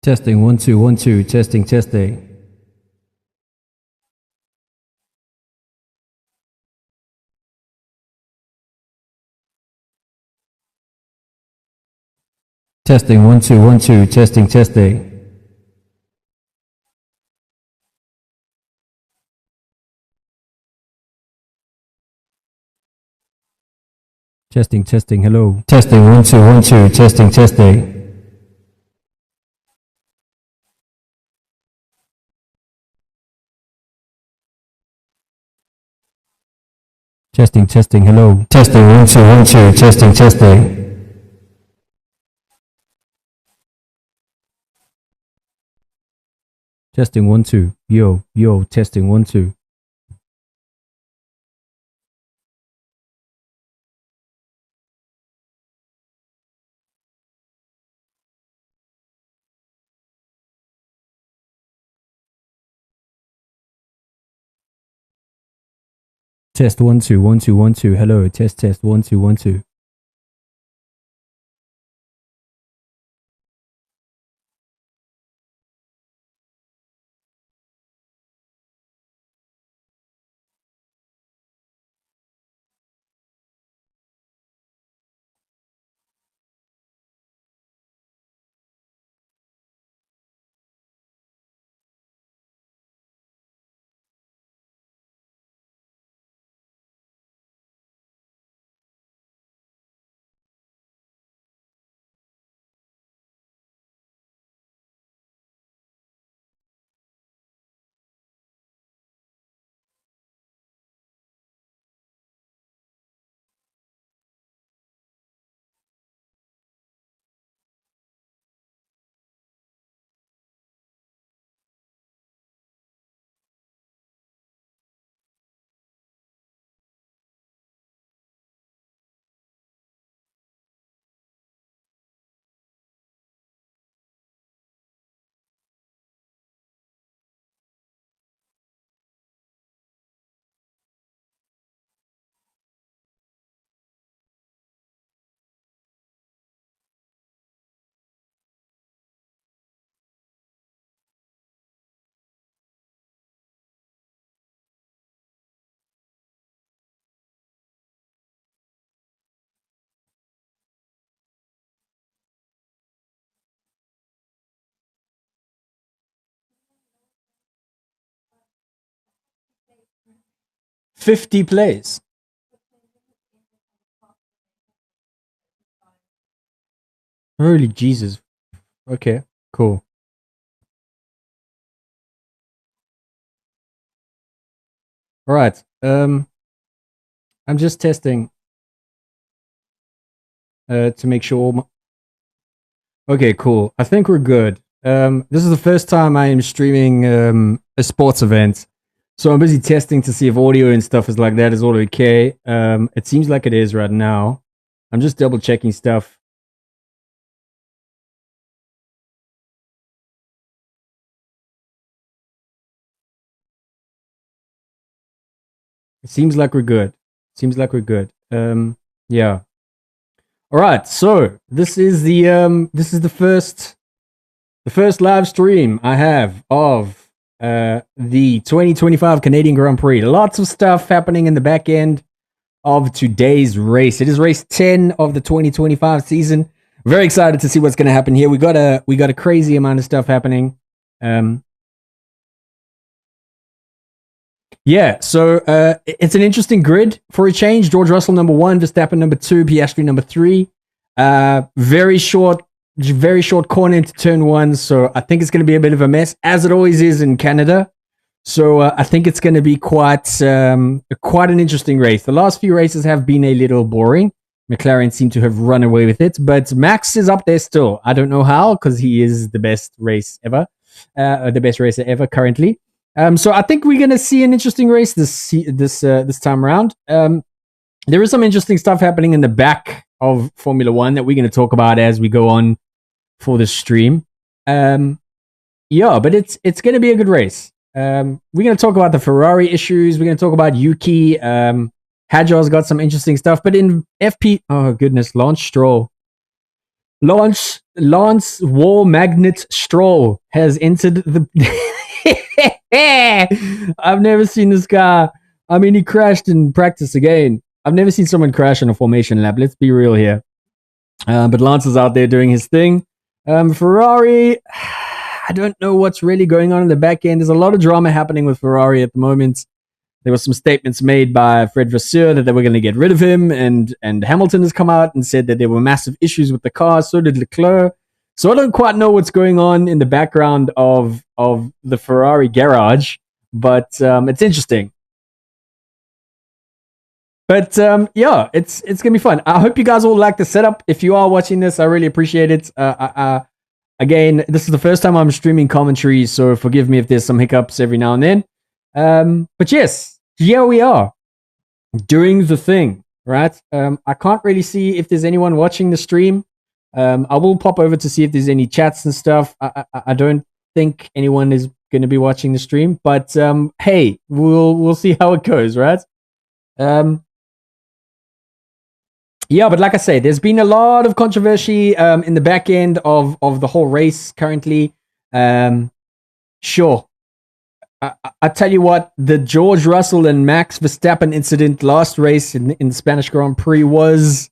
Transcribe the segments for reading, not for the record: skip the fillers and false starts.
Testing 1 2 1 2. Testing testing. Testing 1 2 1 2. Testing testing. Testing testing. Hello. Testing 1 2 1 2. Testing testing. Testing testing. Hello. Testing 1 2 1 2. Testing testing. Testing 1 2. Yo yo. Testing 1 2. Test 1 2 1 2 1 2. Hello. Test test 1 2 1 2. $50 plays. Holy Jesus. Okay, cool. All right. I'm just testing to make sure all my... Okay, cool. I think we're good. This is the first time I am streaming a sports event. So I'm busy testing to see if audio and stuff is like that is all okay. It seems like it is right now. I'm just double checking stuff. It seems like we're good. Seems like we're good. Yeah. All right. So this is the first live stream I have of the 2025 Canadian Grand Prix. Lots of stuff happening in the back end of today's race. It is race 10 of the 2025 season. Very excited to see what's going to happen here. We got a crazy amount of stuff happening. Yeah, so it's an interesting grid for a change. George Russell number 1, Verstappen number 2, Piastri number 3. Very short corner into turn 1, so I think it's going to be a bit of a mess, as it always is in Canada. So I think it's going to be quite an interesting race. The last few races have been a little boring. McLaren seem to have run away with it, but Max is up there still. I don't know how, because he is the best racer ever currently. So I think we're going to see an interesting race this time around. There is some interesting stuff happening in the back of Formula One that we're going to talk about as we go on for the stream. Yeah, but it's going to be a good race. We're going to talk about the Ferrari issues. We're going to talk about Yuki. Hadjar's got some interesting stuff. But in FP, oh goodness, Lance Lance War Magnet Stroll has entered the. I've never seen this guy. I mean, he crashed in practice again. I've never seen someone crash in a formation lap. Let's be real here. But Lance is out there doing his thing. Ferrari, I don't know what's really going on in the back end. There's a lot of drama happening with Ferrari at the moment. There were some statements made by Fred Vasseur that they were going to get rid of him, and Hamilton has come out and said that there were massive issues with the car. So did Leclerc. So I don't quite know what's going on in the background of the Ferrari garage, but it's interesting. But yeah, it's gonna be fun. I hope you guys all like the setup. If you are watching this, I really appreciate it. Again, this is the first time I'm streaming commentary, so forgive me if there's some hiccups every now and then. But yes, here we are doing the thing, right? I can't really see if there's anyone watching the stream. I will pop over to see if there's any chats and stuff. I don't think anyone is going to be watching the stream, but hey, we'll see how it goes, right? Yeah, but like I say, there's been a lot of controversy in the back end of the whole race currently. Sure. I tell you what, the George Russell and Max Verstappen incident last race in the Spanish Grand Prix was,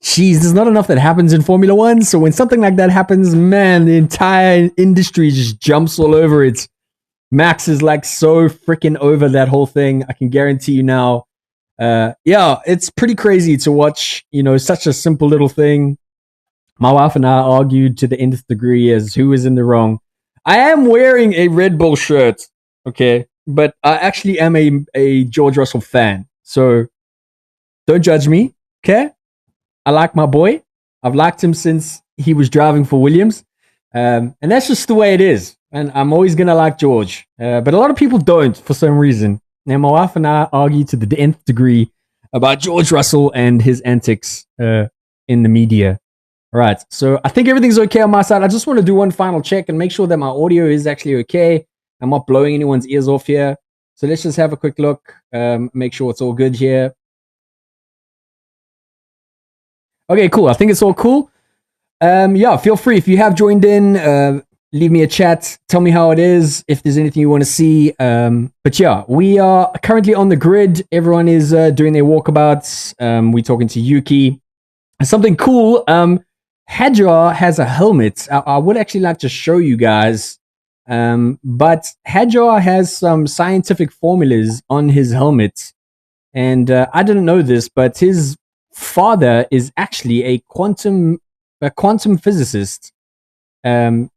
geez, there's not enough that happens in Formula One. So when something like that happens, man, the entire industry just jumps all over it. Max is like so freaking over that whole thing. I can guarantee you now. Yeah, it's pretty crazy to watch, such a simple little thing. My wife and I argued to the nth degree as who is in the wrong. I am wearing a Red Bull shirt, okay, but I actually am a George Russell fan. So don't judge me, okay? I like my boy. I've liked him since he was driving for Williams. And that's just the way it is. And I'm always going to like George. But a lot of people don't for some reason. Now, my wife and I argue to the nth degree about George Russell and his antics in the media. All right, so I think everything's okay on my side. I just want to do one final check and make sure that my audio is actually okay. I'm not blowing anyone's ears off here. So let's just have a quick look, make sure it's all good here. Okay, cool. I think it's all cool. Yeah, feel free. If you have joined in, leave me a chat. Tell me how it is, if there's anything you want to see. But yeah, we are currently on the grid. Everyone is doing their walkabouts. We're talking to Yuki. Something cool. Hadjar has a helmet. I would actually like to show you guys. But Hadjar has some scientific formulas on his helmet. And I didn't know this, but his father is actually a quantum physicist. And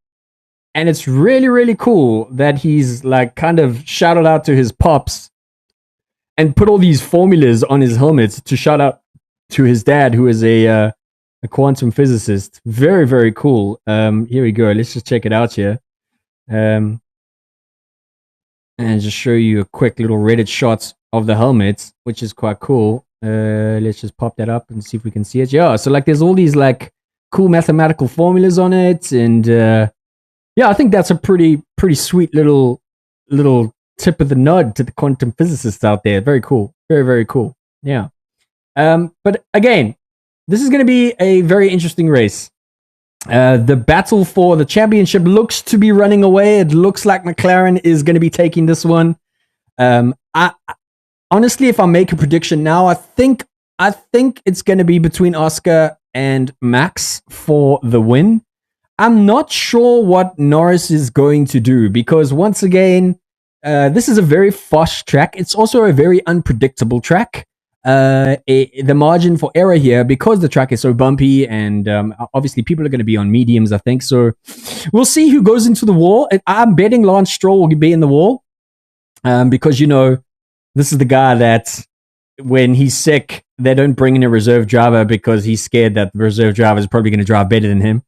it's really, really cool that he's like kind of shouted out to his pops and put all these formulas on his helmet to shout out to his dad, who is a quantum physicist. Very, very cool. Here we go. Let's just check it out here. And just show you a quick little Reddit shot of the helmet, which is quite cool. Let's just pop that up and see if we can see it. Yeah, so like there's all these like cool mathematical formulas on it, and yeah, I think that's a pretty sweet little tip of the nod to the quantum physicists out there. Very cool. Very, very cool. Yeah. But again, this is going to be a very interesting race. The battle for the championship looks to be running away. It looks like McLaren is going to be taking this one. I honestly, if I make a prediction now, I think it's going to be between Oscar and Max for the win. I'm not sure what Norris is going to do because once again, this is a very fast track. It's also a very unpredictable track. The margin for error here, because the track is so bumpy and obviously people are going to be on mediums, I think. So we'll see who goes into the wall. I'm betting Lance Stroll will be in the wall because, this is the guy that when he's sick, they don't bring in a reserve driver because he's scared that the reserve driver is probably going to drive better than him.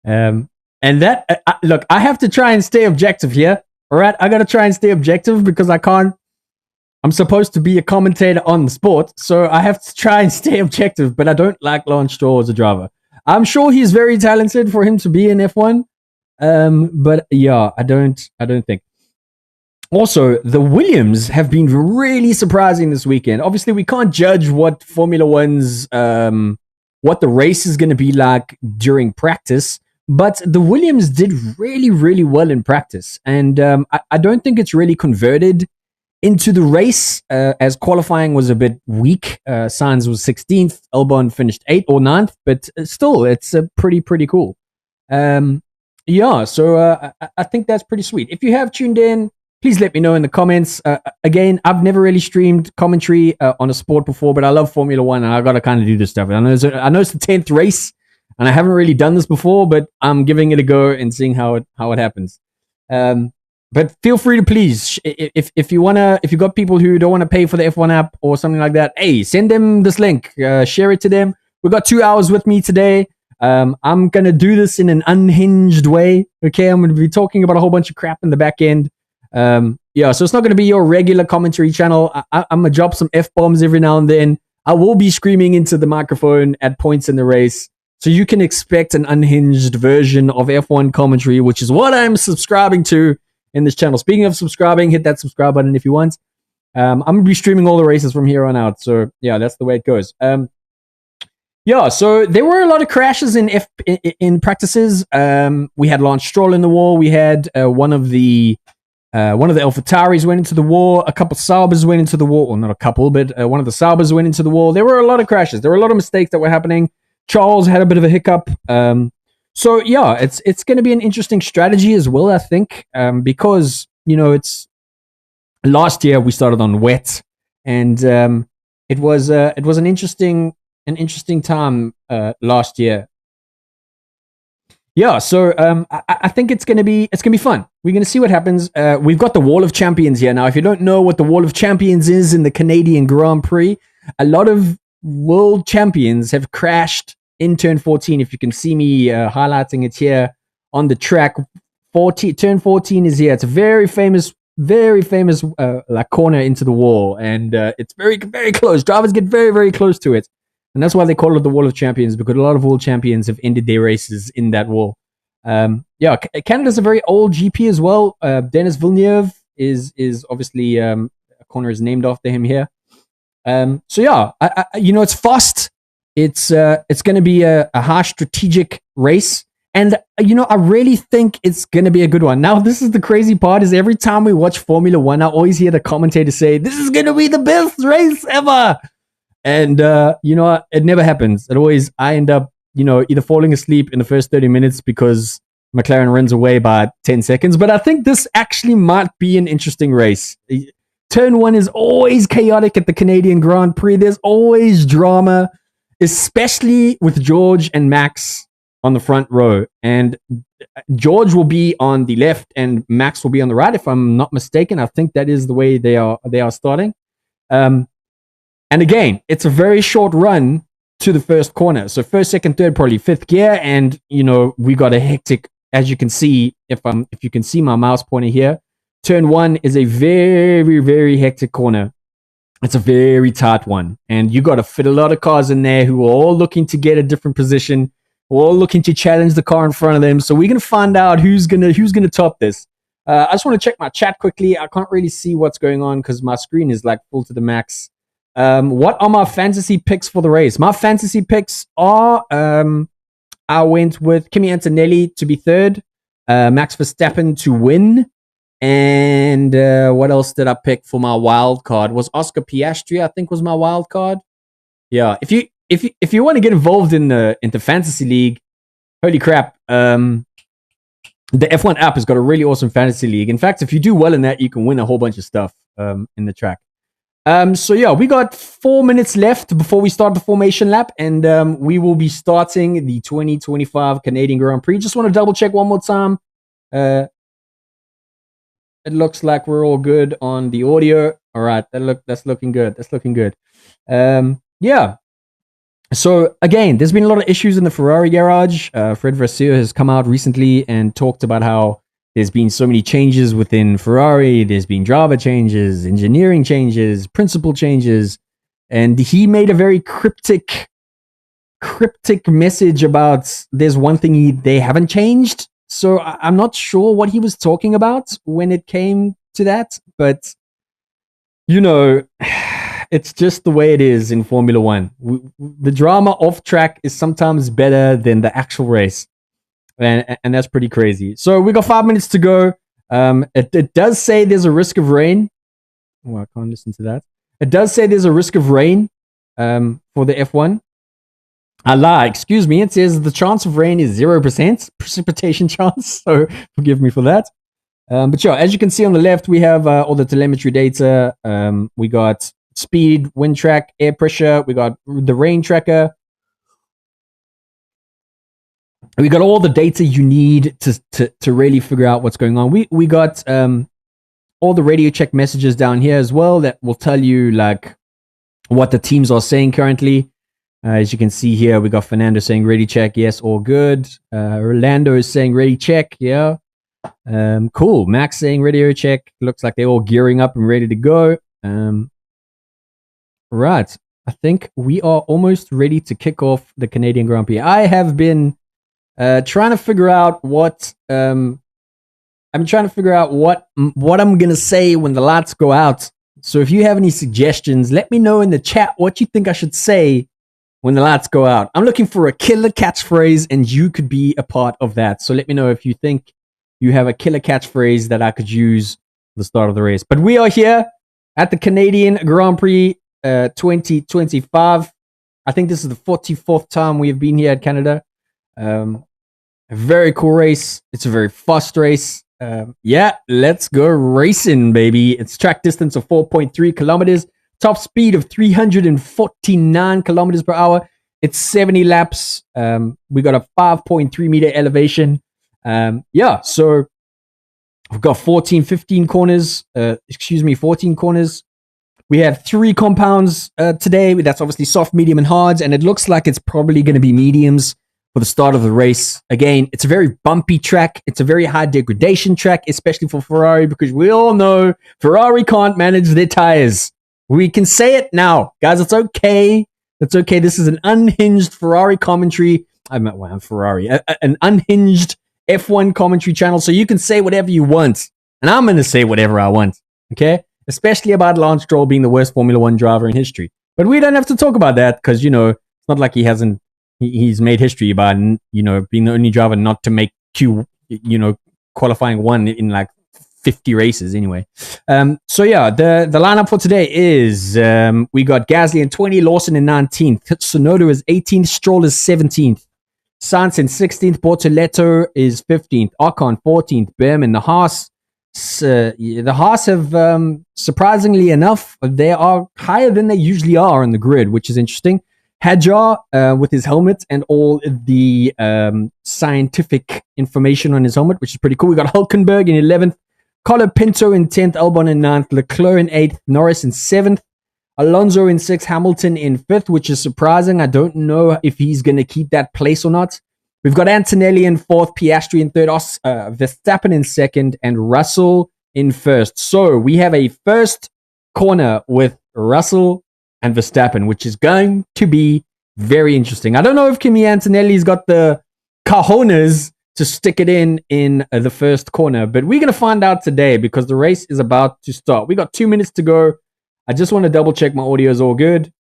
And that, look, I have to try and stay objective here. All right. I got to try and stay objective because I'm supposed to be a commentator on the sport. So I have to try and stay objective, but I don't like Lance Stroll as a driver. I'm sure he's very talented for him to be in F1. But yeah, I don't think. Also, the Williams have been really surprising this weekend. Obviously, we can't judge what Formula One's, what the race is going to be like during practice. But the Williams did really, really well in practice. And I don't think it's really converted into the race, as qualifying was a bit weak. Sainz was 16th, Albon finished 8th or 9th, but still, it's pretty cool. Yeah, so I think that's pretty sweet. If you have tuned in, please let me know in the comments. Again, I've never really streamed commentary on a sport before, but I love Formula One, and I got to kind of do this stuff. I know it's the 10th race, and I haven't really done this before, but I'm giving it a go and seeing how it happens. But feel free to please, if you got people who don't want to pay for the F1 app or something like that, hey, send them this link, share it to them. We've got 2 hours with me today. I'm going to do this in an unhinged way. Okay. I'm going to be talking about a whole bunch of crap in the back end. Yeah. So it's not going to be your regular commentary channel. I'm going to drop some F-bombs every now and then. I will be screaming into the microphone at points in the race. So you can expect an unhinged version of F1 commentary, which is what I'm subscribing to in this channel. Speaking of subscribing, hit that subscribe button if you want. I'm going to be streaming all the races from here on out. So yeah, that's the way it goes. Yeah, so there were a lot of crashes in practices. We had Lance Stroll in the wall. We had one of the AlphaTauris went into the wall. A couple Saubers went into the wall. Well, not a couple, but one of the Saubers went into the wall. There were a lot of crashes. There were a lot of mistakes that were happening. Charles had a bit of a hiccup. So yeah, it's going to be an interesting strategy as well, I think, because it's last year we started on wet, and it was an interesting time last year. Yeah, so I think it's gonna be fun. We're gonna see what happens. We've got the Wall of Champions here now. If you don't know what the Wall of Champions is in the Canadian Grand Prix, a lot of world champions have crashed in turn 14. If you can see me highlighting it here on the track, turn 14 is here. It's a very famous like corner into the wall, and it's very, very close. Drivers get very, very close to it. And that's why they call it the Wall of Champions, because a lot of world champions have ended their races in that wall. Yeah, Canada's a very old GP as well. Denis Villeneuve is obviously a corner is named after him here. So yeah, it's fast. It's going to be a high strategic race, and I really think it's going to be a good one. Now, this is the crazy part: is every time we watch Formula One, I always hear the commentator say, "This is going to be the best race ever." And, it never happens. I end up, either falling asleep in the first 30 minutes because McLaren runs away by 10 seconds. But I think this actually might be an interesting race. Turn 1 is always chaotic at the Canadian Grand Prix. There's always drama, especially with George and Max on the front row. And George will be on the left and Max will be on the right, if I'm not mistaken. I think that is the way they are starting. And again, it's a very short run to the first corner. So first, second, third, probably fifth gear. And, we got a hectic, as you can see, if you can see my mouse pointer here, turn 1 is a very, very hectic corner. It's a very tight one. And you got to fit a lot of cars in there who are all looking to get a different position, who are all looking to challenge the car in front of them. So we're going to find out who's going to top this. I just want to check my chat quickly. I can't really see what's going on because my screen is like full to the max. What are my fantasy picks for the race? My fantasy picks are, I went with Kimi Antonelli to be third, Max Verstappen to win, and what else did I pick for my wild card? Was Oscar Piastri, I think, was my wild card. Yeah, if you want to get involved in the fantasy league, holy crap, the F1 app has got a really awesome fantasy league. In fact, if you do well in that, you can win a whole bunch of stuff in the track. So yeah, we got 4 minutes left before we start the formation lap, and we will be starting the 2025 Canadian Grand Prix. Just want to double check one more time. It looks like we're all good on the audio. All right, that's looking good. That's looking good. Yeah. So again, there's been a lot of issues in the Ferrari garage. Fred Vasseur has come out recently and talked about how there's been so many changes within Ferrari. There's been driver changes, engineering changes, principal changes. And he made a very cryptic message about there's one thing they haven't changed. So I'm not sure what he was talking about when it came to that. But, it's just the way it is in Formula One. The drama off track is sometimes better than the actual race. and that's pretty crazy. So we got 5 minutes to go. It does say there's a risk of rain. Oh, I can't listen to that. It does say there's a risk of rain for the F1. I lie, excuse me. It says the chance of rain is 0% precipitation chance. So forgive me for that. But sure, as you can see on the left, we have all the telemetry data. We got speed, wind track, air pressure. We got the rain tracker. We got all the data you need to really figure out what's going on. We got all the radio check messages down here as well that will tell you like what the teams are saying currently. As you can see here, we got Fernando saying ready check, yes, all good. Orlando is saying ready check, yeah. Cool. Max saying radio check. Looks like they're all gearing up and ready to go. Right. I think we are almost ready to kick off the Canadian Grand Prix. I have been trying to figure out what I'm trying to figure out what I'm gonna say when the lights go out. So if you have any suggestions, let me know in the chat what you think I should say when the lights go out. I'm looking for a killer catchphrase, and you could be a part of that. So let me know if you think you have a killer catchphrase that I could use at the start of the race. But we are here at the Canadian Grand Prix 2025. I think this is the 44th time we have been here at Canada. A very cool race. It's a very fast race. Yeah, let's go racing, baby. It's track distance of 4.3 kilometers. Top speed of 349 kilometers per hour. It's 70 laps. We got a 5.3 meter elevation. Yeah, so we've got 14 corners. We have 3 compounds today. That's obviously soft, medium, and hards. And it looks like it's probably going to be mediums for the start of the race. Again, it's a very bumpy track. It's a very high degradation track, especially for Ferrari, because we all know Ferrari can't manage their tires. We can say it now. Guys, it's okay. It's okay. This is an unhinged Ferrari commentary. I'm Ferrari. An unhinged F1 commentary channel, so you can say whatever you want. And I'm going to say whatever I want. Okay? Especially about Lance Stroll being the worst Formula 1 driver in history. But we don't have to talk about that because, you know, it's not like he's made history by, you know, being the only driver not to make qualifying one in like 50 races anyway. So yeah, the lineup for today is we got Gasly in 20, Lawson in 19th, Tsunoda is 18th, Stroll is 17th, Sainz in 16th, Bortoleto is 15th, Ocon 14th, Behrman, the Haas. The Haas have, surprisingly enough, they are higher than they usually are on the grid, which is interesting. Hadjar with his helmet and all the scientific information on his helmet, which is pretty cool. We got Hulkenberg in 11th, Colapinto in 10th, Albon in 9th, Leclerc in 8th, Norris in 7th, Alonso in 6th, Hamilton in 5th, which is surprising. I don't know if he's going to keep that place or not. We've got Antonelli in 4th, Piastri in 3rd, Verstappen in 2nd, and Russell in 1st. So we have a first corner with Russell and Verstappen, which is going to be very interesting. I don't know if Kimi Antonelli's got the cojones to stick it in the first corner, but we're going to find out today because the race is about to start. We got 2 minutes to go. I just want to double check my audio is all good.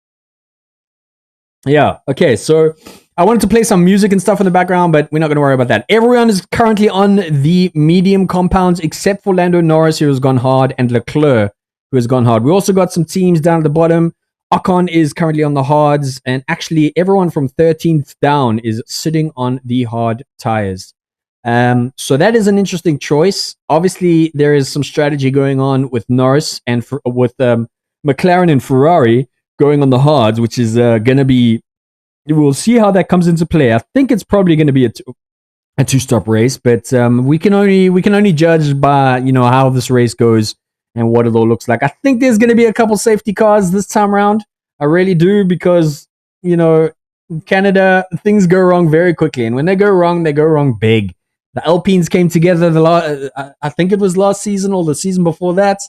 Yeah, okay, so I wanted to play some music and stuff in the background, but we're not going to worry about that. Everyone is currently on the medium compounds except for Lando Norris, who has gone hard, and Leclerc, who has gone hard. We also got some teams down at the bottom. Ocon is currently on the hards, and actually everyone from 13th down is sitting on the hard tires. So that is an interesting choice. Obviously, there is some strategy going on with Norris and with McLaren and Ferrari going on the hards, which is going to be... We'll see how that comes into play. I think it's probably going to be a two-stop race, but we can only judge by how this race goes and what it all looks like. I think there's going to be a couple safety cars this time around. I really do, because Canada, things go wrong very quickly, and when they go wrong big. The Alpines came together I think it was last season or the season before that.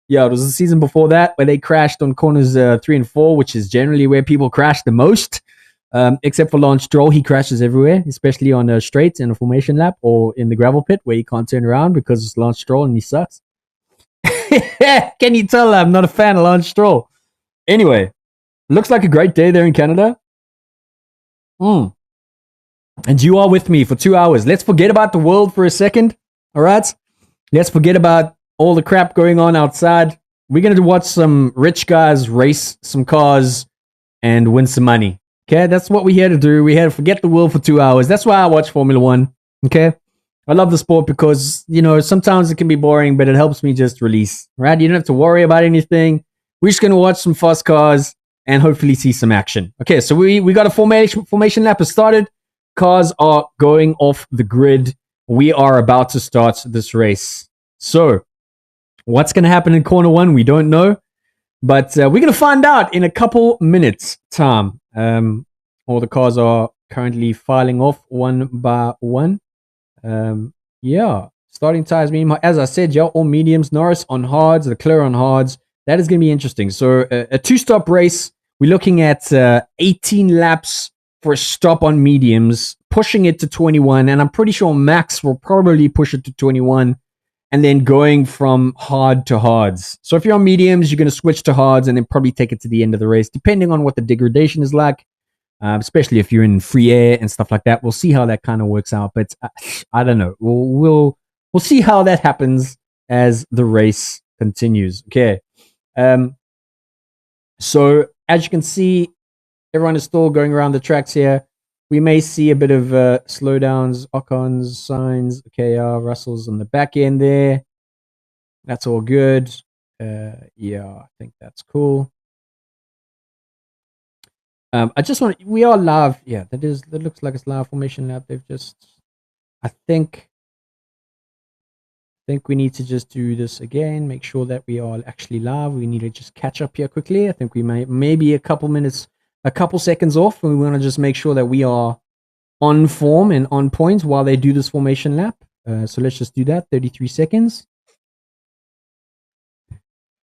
Yeah, it was the season before that where they crashed on corners 3 and 4, which is generally where people crash the most. Except for Lance Stroll, he crashes everywhere, especially on a straight in a formation lap or in the gravel pit where he can't turn around because it's Lance Stroll and he sucks. Can you tell I'm not a fan of Lance Stroll? Anyway, looks like a great day there in Canada. And you are with me for 2 hours. Let's forget about the world for a second. All right. Let's forget about all the crap going on outside. We're going to watch some rich guys race some cars and win some money. Okay. That's what we're here to do. We're here to forget the world for 2 hours. That's why I watch Formula One. Okay. I love the sport because, you know, sometimes it can be boring, but it helps me just release, right? You don't have to worry about anything. We're just going to watch some fast cars and hopefully see some action. Okay, so we got a formation lap has started. Cars are going off the grid. We are about to start this race. So what's going to happen in corner one? We don't know, but we're going to find out in a couple minutes time. All the cars are currently filing off one by one. Yeah, starting tires medium. As I said, yeah, all mediums. Norris on hards, Leclerc on hards. That is going to be interesting. So a two-stop race. We're looking at 18 laps for a stop on mediums, pushing it to 21. And I'm pretty sure Max will probably push it to 21 and then going from hard to hards. So if you're on mediums, you're going to switch to hards and then probably take it to the end of the race, depending on what the degradation is like, especially if you're in free air and stuff like that. We'll see how that kind of works out. But I don't know. We'll see how that happens as the race continues. Okay. So as you can see, everyone is still going around the tracks here. We may see a bit of slowdowns, Ocons, signs. Okay, Russell's on the back end there. That's all good. Yeah, I think that's cool. I just want we are live. Yeah, that looks like it's live formation lap. They've just, I think we need to just do this again, make sure that we are actually live. We need to just catch up here quickly. I think we maybe a couple minutes, a couple seconds off, and we want to just make sure that we are on form and on point while they do this formation lap. So let's just do that, 33 seconds.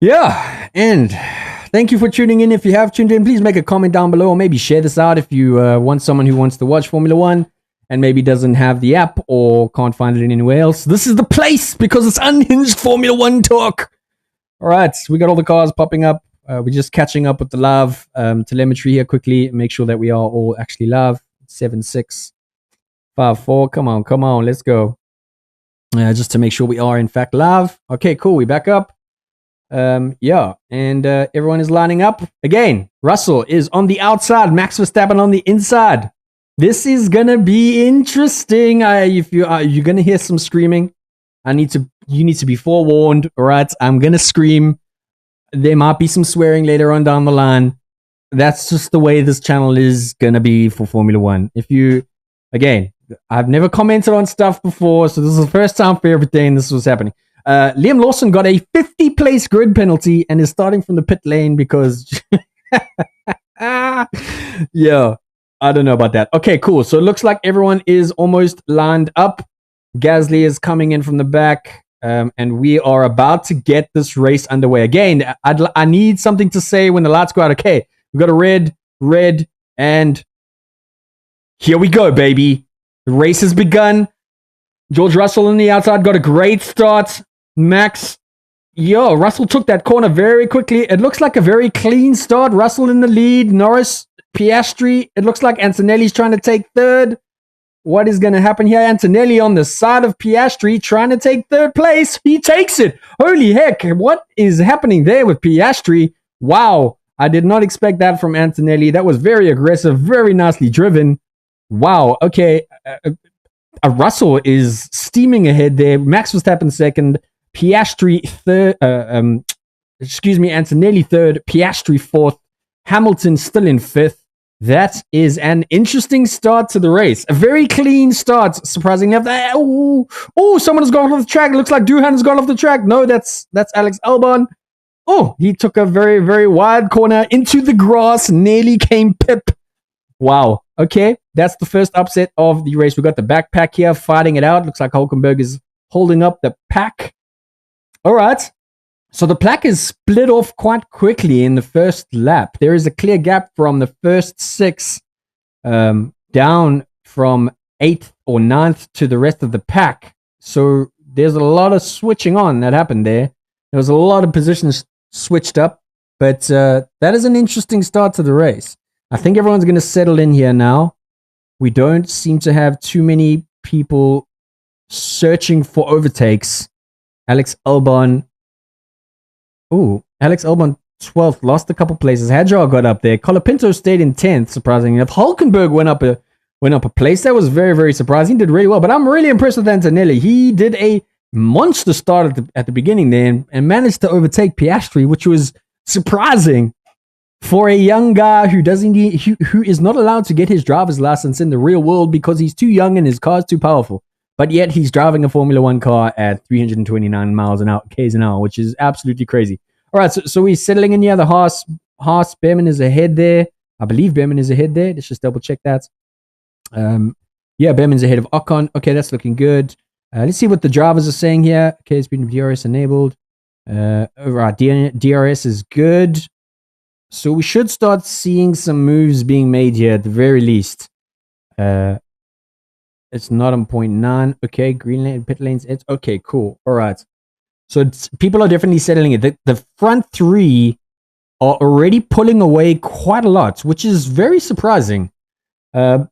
Yeah, and thank you for tuning in. If you have tuned in, please make a comment down below or maybe share this out if you want someone who wants to watch Formula One and maybe doesn't have the app or can't find it anywhere else. This is the place because it's unhinged Formula One talk. All right, we got all the cars popping up. We're just catching up with the live telemetry here quickly. Make sure that we are all actually live. 7, 6, 5, 4. Come on, let's go. Just to make sure we are in fact live. Okay, cool. We back up. Yeah, and everyone is lining up. Again, Russell is on the outside. Max Verstappen on the inside. This is gonna be interesting. If you're gonna hear some screaming, you need to be forewarned. All right, I'm gonna scream. There might be some swearing later on down the line. That's just the way this channel is gonna be for Formula One. Again, I've never commented on stuff before, so this is the first time for everything this was happening. Liam Lawson got a 50-place grid penalty and is starting from the pit lane because yeah. I don't know about that. Okay, cool. So it looks like everyone is almost lined up. Gasly is coming in from the back, and we are about to get this race underway. Again, I need something to say when the lights go out. Okay, we've got a red, and here we go, baby. The race has begun. George Russell on the outside got a great start. Max, Russell took that corner very quickly. It looks like a very clean start. Russell in the lead. Norris, Piastri, it looks like Antonelli's trying to take third. What is going to happen here? Antonelli on the side of Piastri trying to take third place. He takes it. Holy heck. What is happening there with Piastri? Wow. I did not expect that from Antonelli. That was very aggressive, very nicely driven. Wow. Okay. Russell is steaming ahead there. Max Verstappen second. Piastri third. Antonelli third. Piastri fourth. Hamilton still in fifth. That is an interesting start to the race. A very clean start, surprisingly. Someone has gone off the track. It looks like Duhan has gone off the track. No, that's Alex Albon. Oh, he took a very, very wide corner into the grass. Nearly came pip. Wow. Okay, that's the first upset of the race. We got the backpack here fighting it out. Looks like Hulkenberg is holding up the pack. All right. So the pack is split off quite quickly in the first lap. There is a clear gap from the first 6 down from 8th or 9th to the rest of the pack. So there's a lot of switching on that happened there. There was a lot of positions switched up, but that is an interesting start to the race. I think everyone's going to settle in here now. We don't seem to have too many people searching for overtakes. Alex Albon. Alex Albon 12th, lost a couple places. Hadjar got up there. Colapinto stayed in 10th, surprisingly enough. Hulkenberg went up a place. That was very, very surprising. He did really well, but I'm really impressed with Antonelli. He did a monster start at the beginning there and managed to overtake Piastri, which was surprising for a young guy who is not allowed to get his driver's license in the real world because he's too young and his car's too powerful. But yet he's driving a Formula One car at 329 miles an hour, k's an hour, which is absolutely crazy. All right, so we're settling in here. The Haas Behrman is ahead there. I believe Behrman is ahead there. Let's just double check that. Yeah, Behrman's ahead of Ocon. Okay, that's looking good. Let's see what the drivers are saying here. Okay, it's been DRS enabled. Right, DRS is good. So we should start seeing some moves being made here at the very least. It's not on 0.9. Okay, green lane, pit lanes. It's okay, cool. All right. So people are definitely settling it. The front three are already pulling away quite a lot, which is very surprising. Piastri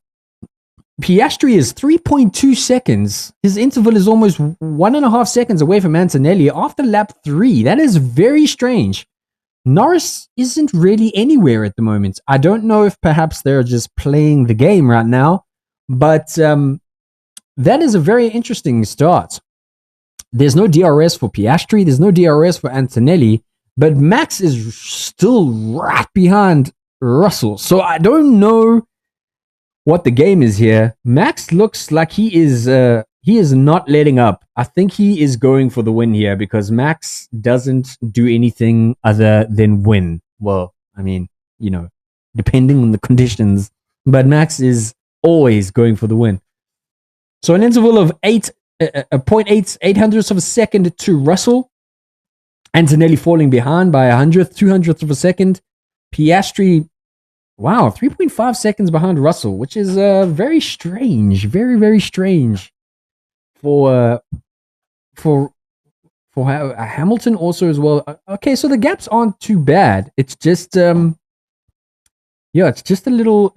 is 3.2 seconds. His interval is almost 1.5 seconds away from Antonelli after lap 3. That is very strange. Norris isn't really anywhere at the moment. I don't know if perhaps they're just playing the game right now, but that is a very interesting start. There's no DRS for Piastri. There's no DRS for Antonelli, but Max is still right behind Russell. So I don't know what the game is here. Max looks like he is not letting up. I think he is going for the win here because Max doesn't do anything other than win. Well, I mean, depending on the conditions, but Max is always going for the win. So an interval of 0.8 hundredths of a second to Russell. Antonelli falling behind by 200th of a second. Piastri, wow, 3.5 seconds behind Russell, which is very strange. Very, very strange for Hamilton also as well. Okay, so the gaps aren't too bad. It's just it's just a little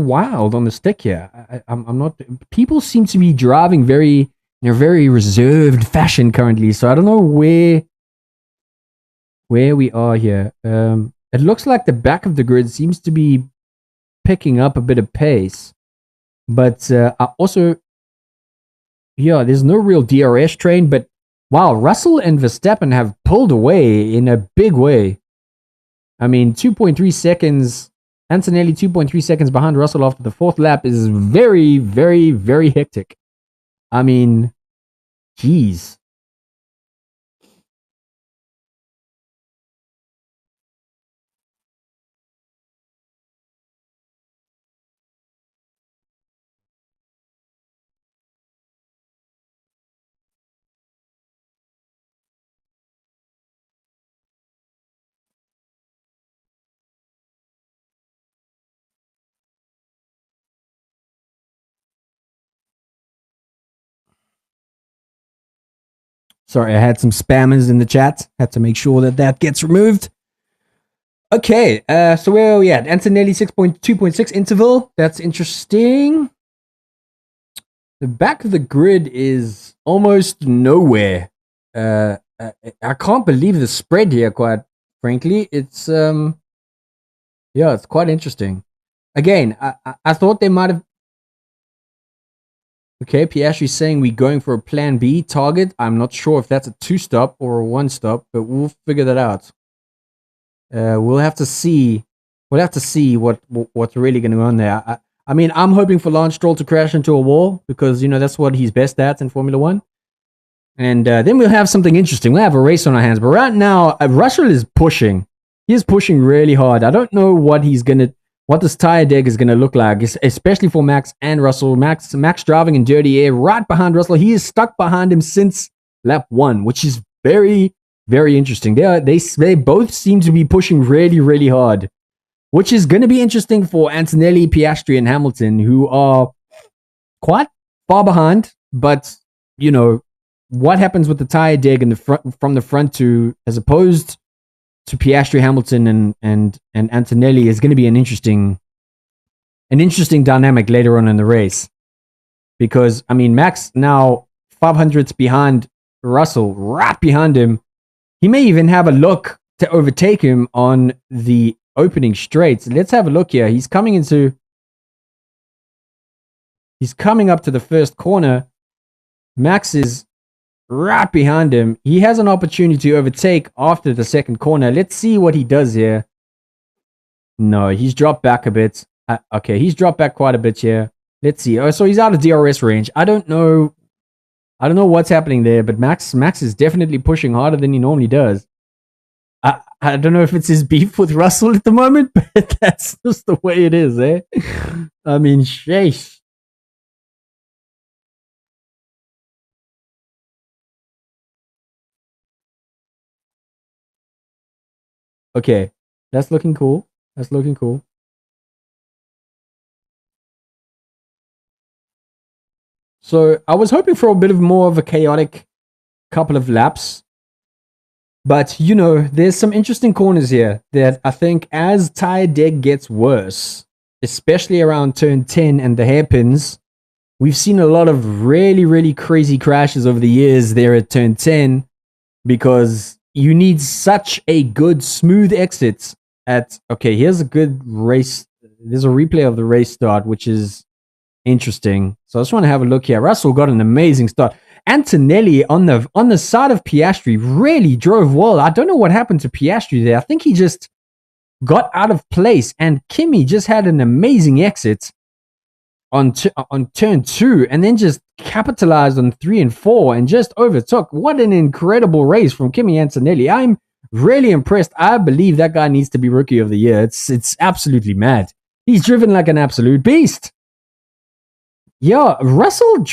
wild on the stick here. I'm not. People seem to be driving very in a very reserved fashion currently, so I don't know where we are here. It looks like the back of the grid seems to be picking up a bit of pace, but I also, there's no real DRS train. But wow, Russell and Verstappen have pulled away in a big way. I mean, 2.3 seconds. Antonelli 2.3 seconds behind Russell after the fourth lap is very, very, very hectic. I mean, geez. Sorry, I had some spammers in the chat. Had to make sure that gets removed. Okay, so where are we at? Antonelli 6.2.6 interval. That's interesting. The back of the grid is almost nowhere. I can't believe the spread here, quite frankly. It's it's quite interesting. Again, I thought they might have. Okay, Piastri saying we're going for a plan B target. I'm not sure if that's a 2-stop or a 1-stop, but we'll figure that out. We'll have to see. We'll have to see what's really going to go on there. I mean, I'm hoping for Lance Stroll to crash into a wall because that's what he's best at in Formula One. And then we'll have something interesting. We'll have a race on our hands. But right now, Russell is pushing. He is pushing really hard. I don't know what this tire deck is going to look like, especially for Max and Russell. Max driving in dirty air right behind Russell. He is stuck behind him since lap 1, which is very, very interesting. They both seem to be pushing really, really hard, which is going to be interesting for Antonelli, Piastri, and Hamilton, who are quite far behind. But, what happens with the tire deck in the front, from the front to, as opposed to Piastri, Hamilton, and Antonelli is going to be an interesting an interesting dynamic later on in the race. Because, I mean, Max now 500ths behind Russell, right behind him. He may even have a look to overtake him on the opening straights. Let's have a look here. He's coming up to the first corner. Max is right behind him. He has an opportunity to overtake after the second corner. Let's see what he does here. No, he's dropped back a bit. Okay, he's dropped back quite a bit here. Let's see. Oh, so he's out of DRS range. I don't know what's happening there, but Max is definitely pushing harder than he normally does. I don't know if it's his beef with Russell at the moment, but that's just the way it is, eh? I mean, sheesh. Okay, that's looking cool. That's looking cool. So I was hoping for a bit of more of a chaotic couple of laps. But, you know, there's some interesting corners here that I think as tire deg gets worse, especially around turn 10 and the hairpins, we've seen a lot of really, really crazy crashes over the years there at turn 10 because you need such a good, smooth exit at, okay, here's a good race. There's a replay of the race start, which is interesting. So I just want to have a look here. Russell got an amazing start. Antonelli on the side of Piastri really drove well. I don't know what happened to Piastri there. I think he just got out of place, and Kimi just had an amazing exit on turn 2 and then just capitalized on 3 and 4 and just overtook. What an incredible race from Kimi Antonelli. I'm really impressed. I believe that guy needs to be Rookie of the Year. It's absolutely mad. He's driven like an absolute beast. Yeah, Russell,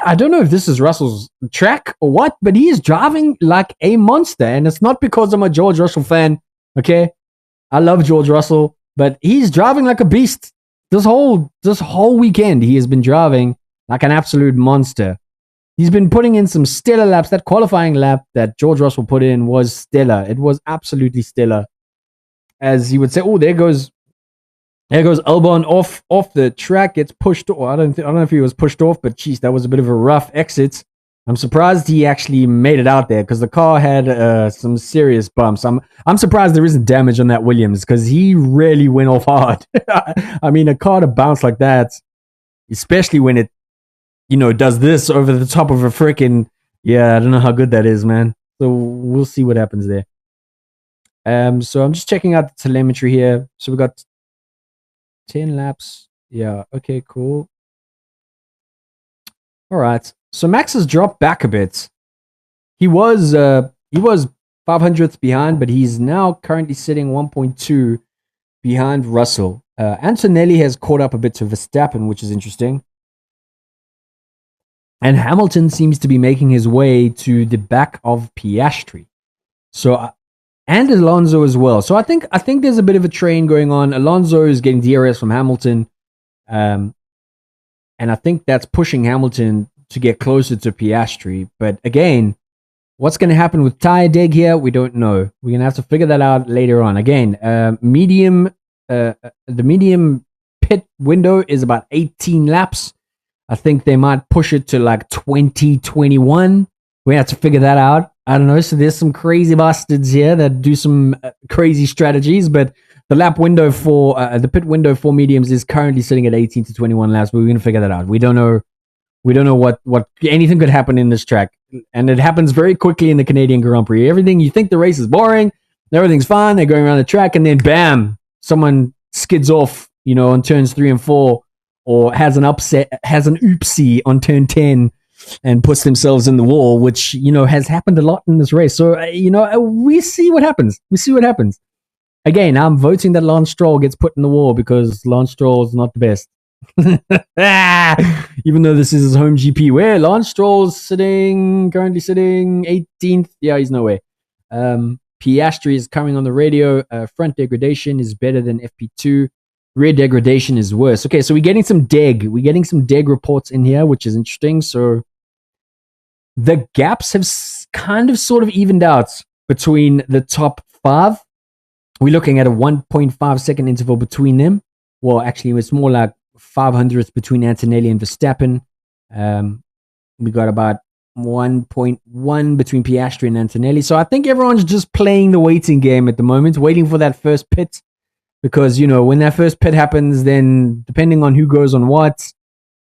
I don't know if this is Russell's track or what, but he is driving like a monster. And it's not because I'm a George Russell fan, okay? I love George Russell, but he's driving like a beast. This whole weekend, he has been driving like an absolute monster. He's been putting in some stellar laps. That qualifying lap that George Russell put in was stellar. It was absolutely stellar. As you would say, oh, there goes Albon off the track, gets pushed off. I don't know if he was pushed off, but geez, that was a bit of a rough exit. I'm surprised he actually made it out there because the car had some serious bumps. I'm surprised there isn't damage on that Williams because he really went off hard. I mean, a car to bounce like that, especially when it, you know, does this over the top of a freaking, yeah, I don't know how good that is, man. So we'll see what happens there. So I'm just checking out the telemetry here. So we got 10 laps. Yeah, okay, cool. All right. So Max has dropped back a bit. He was 500th behind, but he's now currently sitting 1.2 behind Russell. Antonelli has caught up a bit to Verstappen, which is interesting. And Hamilton seems to be making his way to the back of Piastri. So and Alonso as well. So I think there's a bit of a train going on. Alonso is getting DRS from Hamilton. And I think that's pushing Hamilton to get closer to Piastri. But again, what's going to happen with tire deg here? We don't know. We're going to have to figure that out later on. Again, the medium pit window is about 18 laps. I think they might push it to like 2021. We have to figure that out. I don't know. So there's some crazy bastards here that do some crazy strategies, but the lap window for the pit window for mediums is currently sitting at 18 to 21 laps. But we're going to figure that out. We don't know what anything could happen in this track, and it happens very quickly in the Canadian Grand Prix. Everything you think the race is boring, everything's fine. They're going around the track, and then bam, someone skids off, you know, on turns 3 and 4, or has an oopsie on turn 10. And puts themselves in the wall, which, you know, has happened a lot in this race. So, you know, we see what happens. Again, I'm voting that Lance Stroll gets put in the wall because Lance Stroll is not the best. Even though this is his home GP, where Lance Stroll's currently sitting 18th. Yeah, he's no way. Piastri is coming on the radio. Front degradation is better than FP2. Rear degradation is worse. Okay, so we're getting some deg. We're getting some deg reports in here, which is interesting. So the gaps have kind of sort of evened out between the top 5. We're looking at a 1.5 second interval between them. Well, actually, it's more like 500ths between Antonelli and Verstappen. We got about 1.1 between Piastri and Antonelli. So I think everyone's just playing the waiting game at the moment, waiting for that first pit. Because, you know, when that first pit happens, then depending on who goes on what,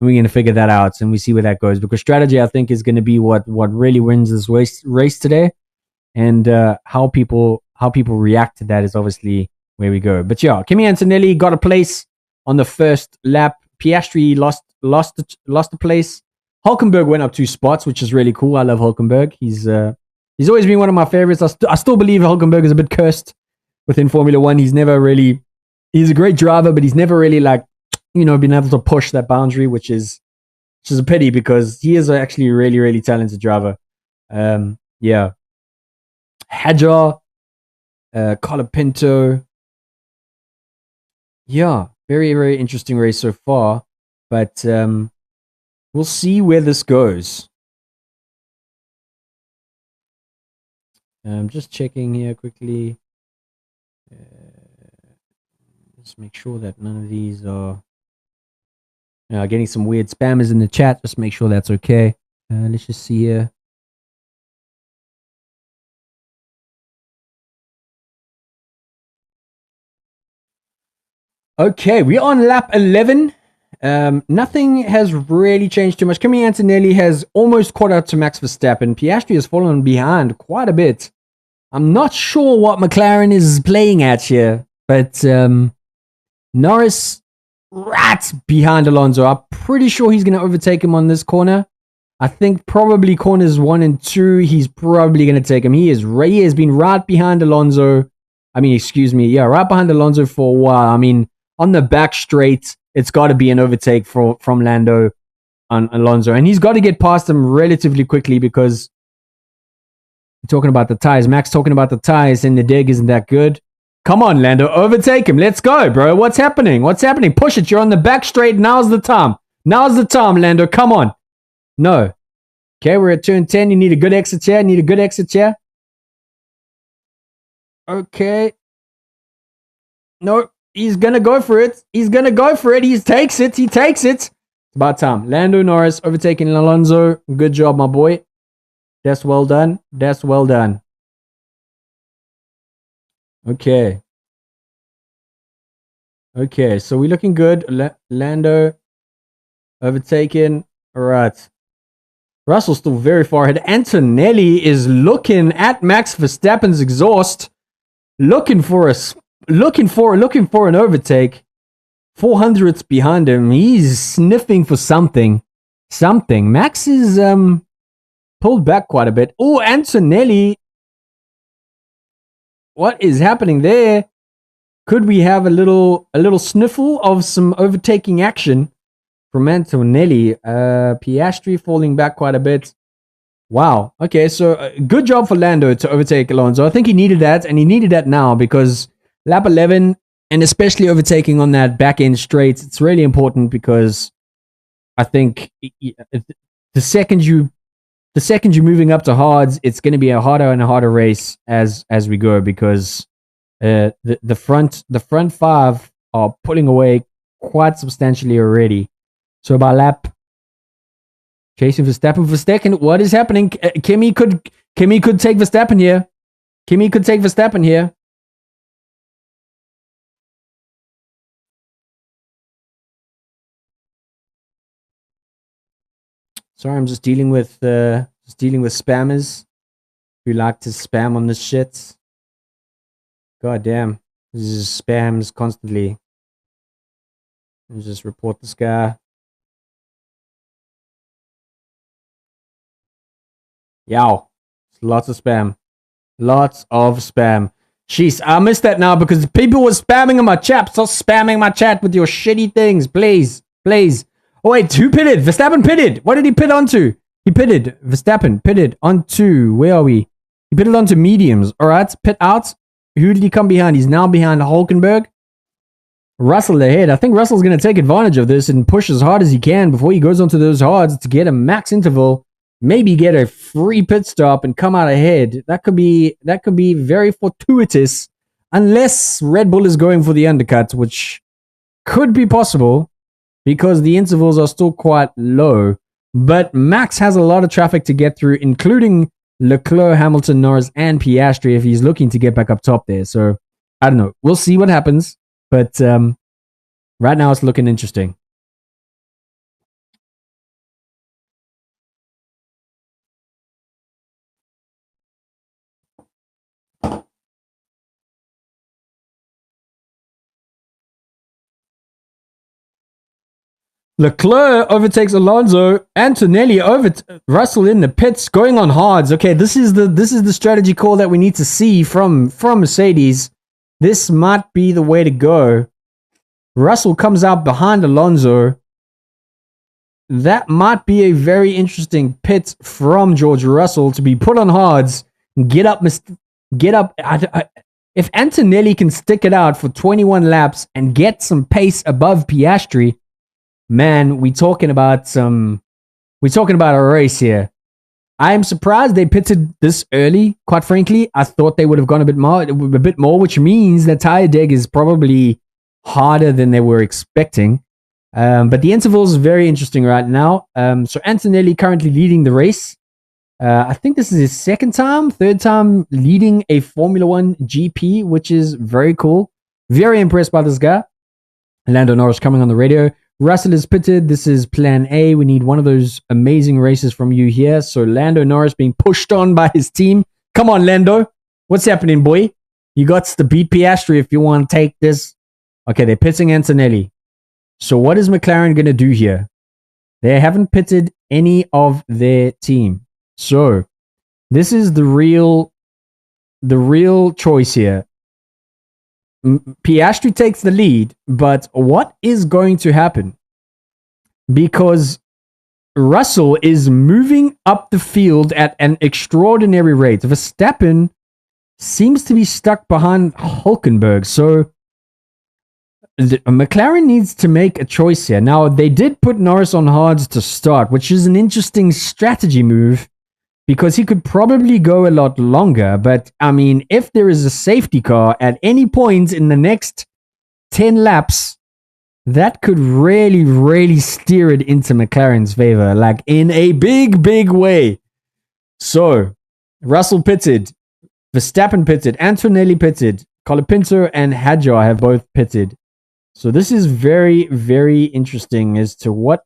we're going to figure that out and we see where that goes. Because strategy, I think, is going to be what really wins this race today. And how people react to that is obviously where we go. But yeah, Kimi Antonelli got a place on the first lap. Piastri lost a place. Hulkenberg went up 2 spots, which is really cool. I love Hulkenberg. He's always been one of my favorites. I still believe Hulkenberg is a bit cursed within Formula One. He's a great driver, but he's never really been able to push that boundary, which is a pity because he is actually a really, really talented driver. Yeah. Hadjar, Colapinto. Yeah, very, very interesting race so far, but we'll see where this goes. I'm just checking here quickly. Just make sure that none of these are getting some weird spammers in the chat. Just make sure that's okay. Let's just see here. Okay, we're on lap 11. Nothing has really changed too much. Kimi Antonelli has almost caught up to Max Verstappen. Piastri has fallen behind quite a bit. I'm not sure what McLaren is playing at here, but Norris right behind Alonso. I'm pretty sure he's going to overtake him on this corner. I think probably corners 1 and 2, he's probably going to take him. He has been right behind Alonso. Right behind Alonso for a while. I mean, on the back straight, it's got to be an overtake from Lando on Alonso. And he's got to get past him relatively quickly because we're talking about the tires. Max talking about the tires and the dig isn't that good. Come on, Lando. Overtake him. Let's go, bro. What's happening? Push it. You're on the back straight. Now's the time, Lando. Come on. No. Okay, we're at turn 10. You need a good exit here. Okay. No, he's going to go for it. He takes it. It's about time. Lando Norris overtaking Alonso. Good job, my boy. That's well done. Okay, so we're looking good. Lando overtaken. All right. Russell's still very far ahead. Antonelli is looking at Max Verstappen's exhaust, looking for an overtake. 400ths behind him. He's sniffing for something. Max is pulled back quite a bit. Oh, Antonelli. What is happening there? Could we have a little sniffle of some overtaking action from Antonelli? Piastri falling back quite a bit. Wow. Okay, so good job for Lando to overtake Alonso. I think he needed that, and he needed that now because lap 11, and especially overtaking on that back end straight, it's really important because I think the second you're moving up to hards, it's going to be a harder and a harder race as we go because the front 5 are pulling away quite substantially already. So by lap chasing Verstappen for second, what is happening? Kimi could take Verstappen here. Sorry, I'm just dealing with spammers who like to spam on this shit. God damn, this is spams constantly. Let's just report this guy. Yow, lots of spam. Jeez, I missed that now because people were spamming in my chat. Stop spamming my chat with your shitty things, please. Oh wait, who pitted? Verstappen pitted. What did he pit onto? Verstappen pitted onto, where are we? He pitted onto mediums. All right, pit out. Who did he come behind? He's now behind Hulkenberg. Russell ahead. I think Russell's going to take advantage of this and push as hard as he can before he goes onto those hards to get a max interval. Maybe get a free pit stop and come out ahead. That could be very fortuitous unless Red Bull is going for the undercut, which could be possible because the intervals are still quite low. But Max has a lot of traffic to get through, including Leclerc, Hamilton, Norris, and Piastri if he's looking to get back up top there. So I don't know. We'll see what happens. But right now it's looking interesting. Leclerc overtakes Alonso. Antonelli over Russell in the pits, going on hards. Okay, this is the strategy call that we need to see from Mercedes. This might be the way to go. Russell comes out behind Alonso. That might be a very interesting pit from George Russell to be put on hards. Get up. If Antonelli can stick it out for 21 laps and get some pace above Piastri, man, we're talking about a race here. I am surprised they pitted this early. Quite frankly, I thought they would have gone a bit more, which means the tire deg is probably harder than they were expecting. But the interval is very interesting right now. So Antonelli currently leading the race. I think this is his third time leading a Formula One GP, which is very cool. Very impressed by this guy. Lando Norris coming on the radio. Russell is pitted. This is plan A. We need one of those amazing races from you here. So Lando Norris being pushed on by his team. Come on, Lando. What's happening, boy? You got to beat Piastri if you want to take this. Okay, they're pitting Antonelli. So what is McLaren going to do here? They haven't pitted any of their team. So this is the real choice here. Piastri takes the lead, but what is going to happen? Because Russell is moving up the field at an extraordinary rate. Verstappen seems to be stuck behind Hülkenberg. So McLaren needs to make a choice here. Now, they did put Norris on hards to start, which is an interesting strategy move because he could probably go a lot longer. But, I mean, if there is a safety car at any point in the next 10 laps, that could really, really steer it into McLaren's favor, like in a big, big way. So, Russell pitted, Verstappen pitted, Antonelli pitted, Colapinto and Hadjar have both pitted. So this is very, very interesting as to what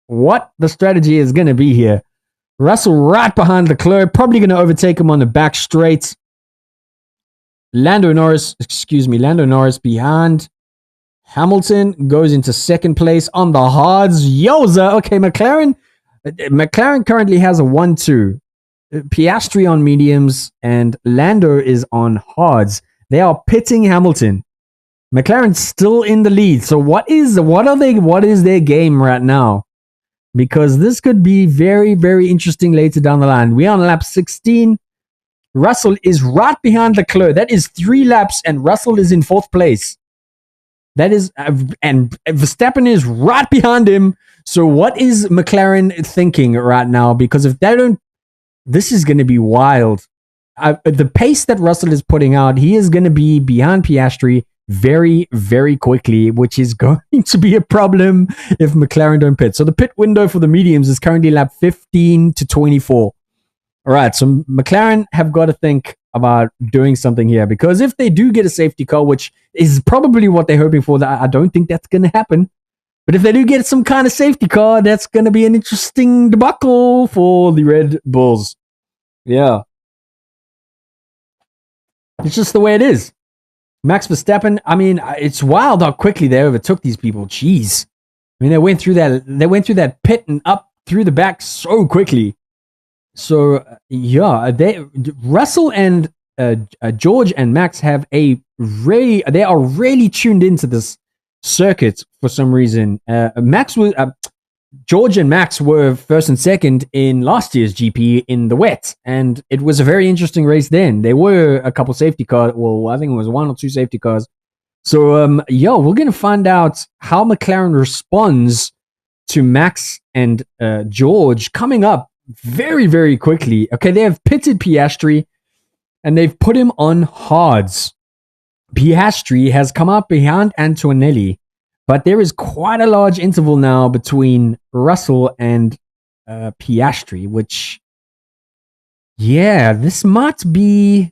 the strategy is going to be here. Russell right behind Leclerc, probably going to overtake him on the back straight. Lando Norris behind Hamilton goes into second place on the hards. Yoza, okay, McLaren currently has a 1-2. Piastri on mediums and Lando is on hards. They are pitting Hamilton. McLaren's still in the lead. So what is their game right now? Because this could be very, very interesting later down the line. We're on lap 16. Russell is right behind Leclerc. That is 3 laps, and Russell is in 4th place. And Verstappen is right behind him. So what is McLaren thinking right now? Because if they don't, this is going to be wild. The pace that Russell is putting out, he is going to be behind Piastri very, very quickly, which is going to be a problem if McLaren don't pit. So the pit window for the mediums is currently lap 15 to 24. All right, so McLaren have got to think about doing something here, because if they do get a safety car, which is probably what they're hoping for, I don't think that's going to happen. But if they do get some kind of safety car, that's going to be an interesting debacle for the Red Bulls. Yeah. It's just the way it is. Max Verstappen, I mean, it's wild how quickly they overtook these people. Jeez. I mean, they went through that pit and up through the back so quickly. So, yeah, Russell and George and Max they are really tuned into this circuit for some reason. George and Max were first and second in last year's GP in the wet, and it was a very interesting race then. There were a couple safety cars. Well, I think it was 1 or 2 safety cars. So, we're going to find out how McLaren responds to Max and George coming up very, very quickly. Okay, they have pitted Piastri, and they've put him on hards. Piastri has come up behind Antonelli. But there is quite a large interval now between Russell and Piastri, which, yeah, this might be.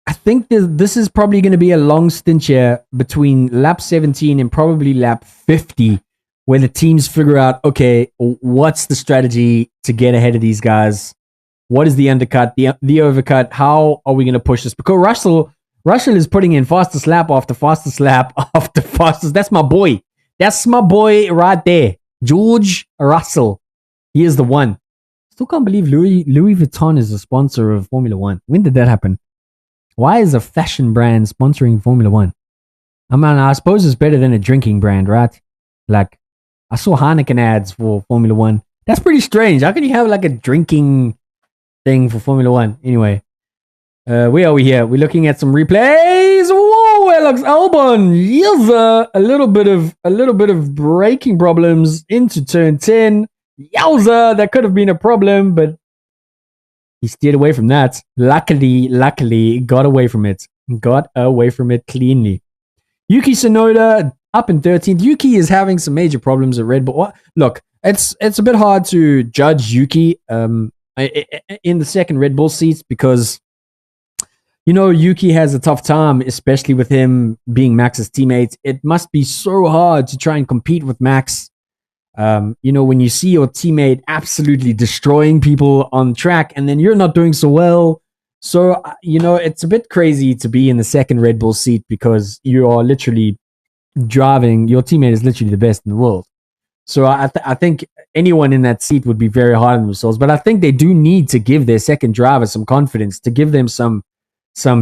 I think this is probably going to be a long stint here between lap 17 and probably lap 50, where the teams figure out, okay, what's the strategy to get ahead of these guys? What is the undercut, the overcut? How are we going to push this? Because Russell is putting in fastest lap after fastest lap after fastest. That's my boy. That's my boy right there. George Russell. He is the one. Still can't believe Louis Vuitton is a sponsor of Formula One. When did that happen? Why is a fashion brand sponsoring Formula One? I mean, I suppose it's better than a drinking brand, right? Like, I saw Heineken ads for Formula One. That's pretty strange. How can you have like a drinking thing for Formula One? Anyway, where are we here? We're looking at some replays. Whoa, Alex Albon. Yowza. A little bit of braking problems into turn 10. Yowza. That could have been a problem, but he steered away from that. Luckily, got away from it. Got away from it cleanly. Yuki Tsunoda up in 13th. Yuki is having some major problems at Red Bull. Look, it's a bit hard to judge Yuki in the second Red Bull seats because, you know, Yuki has a tough time, especially with him being Max's teammate. It must be so hard to try and compete with Max. You know, when you see your teammate absolutely destroying people on track and then you're not doing so well. So, you know, it's a bit crazy to be in the second Red Bull seat because you are literally driving. Your teammate is literally the best in the world. So I think anyone in that seat would be very hard on themselves. But I think they do need to give their second driver some confidence, to give them some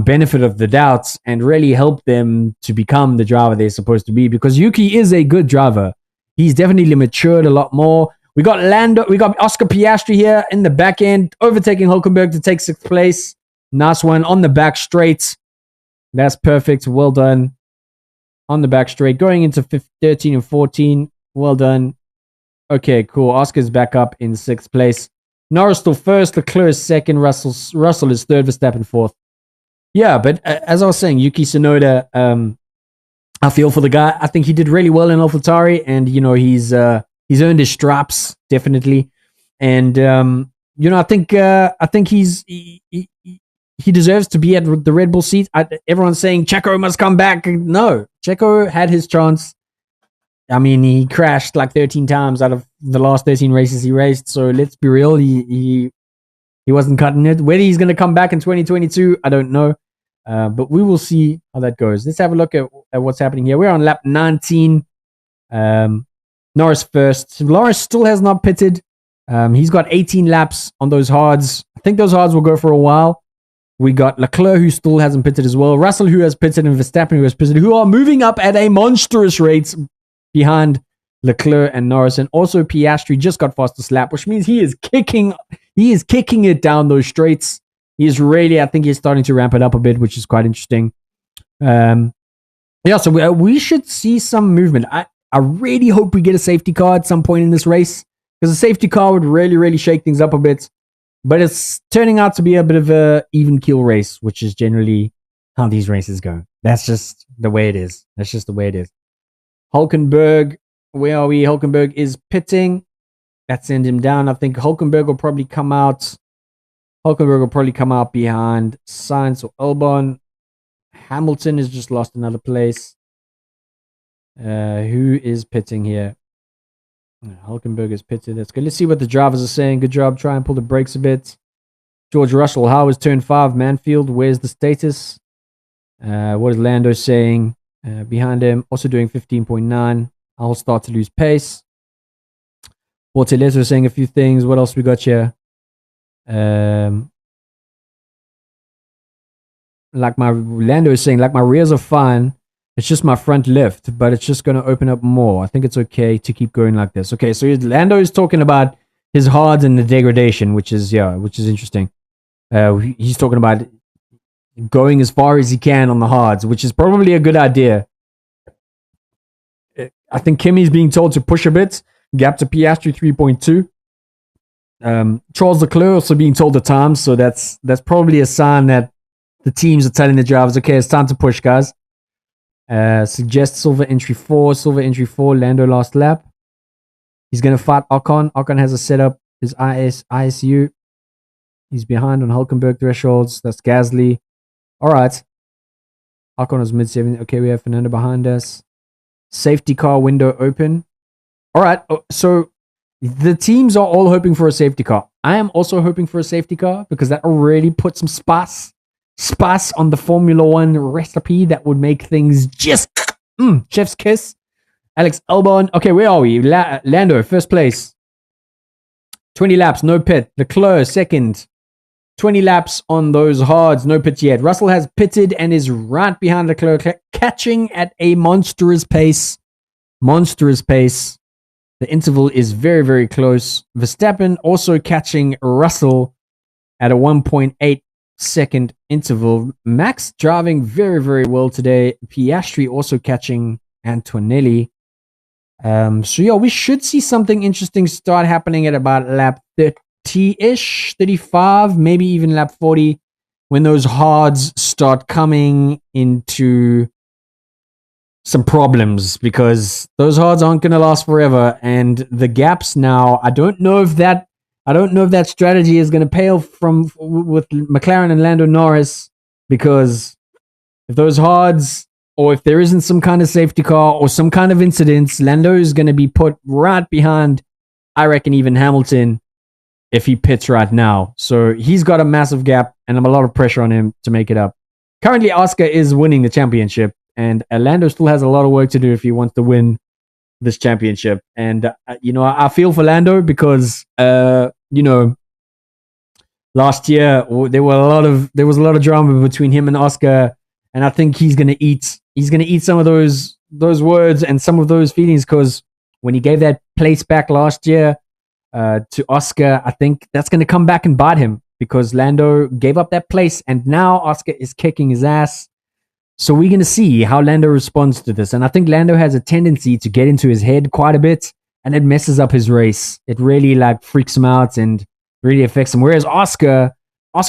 benefit of the doubts and really help them to become the driver they're supposed to be, because Yuki is a good driver. He's definitely matured a lot more. We got Oscar Piastri here in the back end, overtaking Hulkenberg to take 6th place. Nice one on the back straight. That's perfect. Well done. On the back straight, going into 13 and 14. Well done. Okay, cool. Oscar's back up in 6th place. Norris still first, Leclerc is second, Russell is third, Verstappen fourth. Yeah, but as I was saying, Yuki Tsunoda, I feel for the guy. I think he did really well in AlphaTauri, and you know he's earned his stripes definitely. And you know, I think he deserves to be at the Red Bull seat. Everyone's saying Checo must come back. No, Checo had his chance. I mean, he crashed like 13 times out of the last 13 races he raced. So let's be real, he wasn't cutting it. Whether he's going to come back in 2022, I don't know. But we will see how that goes. Let's have a look at what's happening here. We're on lap 19. Norris first. Lawrence still has not pitted. He's got 18 laps on those hards. I think those hards will go for a while. We got Leclerc, who still hasn't pitted as well. Russell, who has pitted, and Verstappen, who has pitted, who are moving up at a monstrous rate behind Leclerc and Norris. And also Piastri just got fastest lap, which means he is kicking it down those straights. He's really, I think he's starting to ramp it up a bit, which is quite interesting. Yeah, so we should see some movement. I really hope we get a safety car at some point in this race, because a safety car would really, really shake things up a bit. But it's turning out to be a bit of a even keel race, which is generally how these races go. That's just the way it is. Hulkenberg, where are we? Hulkenberg is pitting. That sends him down. I think Hulkenberg will probably come out. Behind Sainz or Albon. Hamilton has just lost another place. Who is pitting here? Hulkenberg is pitted. That's good. Let's see what the drivers are saying. Good job. Try and pull the brakes a bit. George Russell, how is turn 5? Manfield, where's the status? What is Lando saying? Behind him, also doing 15.9. I'll start to lose pace. Bortoleto saying a few things. What else we got here? Like my Lando is saying, like my rears are fine. It's just my front left, but it's just going to open up more. I think it's okay to keep going like this. Okay, so Lando is talking about his hards and the degradation, which is interesting. He's talking about going as far as he can on the hards, which is probably a good idea. I think Kimi's being told to push a bit. Gap to Piastri 3.2. Charles Leclerc also being told the time, so that's probably a sign that the teams are telling the drivers, okay, it's time to push, guys. Suggest silver entry 4. Silver entry 4. Lando last lap. He's going to fight Ocon. Ocon has a setup. His ISU. He's behind on Hulkenberg thresholds. That's Gasly. All right. Ocon is mid-7. Okay, we have Fernando behind us. Safety car window open. All right. So the teams are all hoping for a safety car. I am also hoping for a safety car because that already put some spice on the Formula One recipe that would make things just chef's kiss. Alex Albon. Okay, where are we? Lando, first place. 20 laps, no pit. Leclerc, second. 20 laps on those hards, no pit yet. Russell has pitted and is right behind Leclerc, catching at a monstrous pace. Monstrous pace. The interval is very, very close. Verstappen also catching Russell at a 1.8 second interval. Max driving very, very well today. Piastri also catching Antonelli. So yeah, we should see something interesting start happening at about lap 30-ish, 35, maybe even lap 40, when those hards start coming into some problems, because those hards aren't going to last forever, and the gaps now, I don't know if that strategy is going to pay off with McLaren and Lando Norris, because if those hards, or if there isn't some kind of safety car or some kind of incidents, Lando is going to be put right behind, I reckon, even Hamilton if he pits right now. So he's got a massive gap and a lot of pressure on him to make it up. Currently, Oscar is winning the championship, and Lando still has a lot of work to do if he wants to win this championship. And, I feel for Lando because, last year there was a lot of drama between him and Oscar, and I think he's gonna eat some of those words and some of those feelings, because when he gave that place back last year to Oscar, I think that's gonna come back and bite him, because Lando gave up that place and now Oscar is kicking his ass. So we're gonna see how Lando responds to this, and I think Lando has a tendency to get into his head quite a bit, and it messes up his race. It really freaks him out and really affects him. Whereas Oscar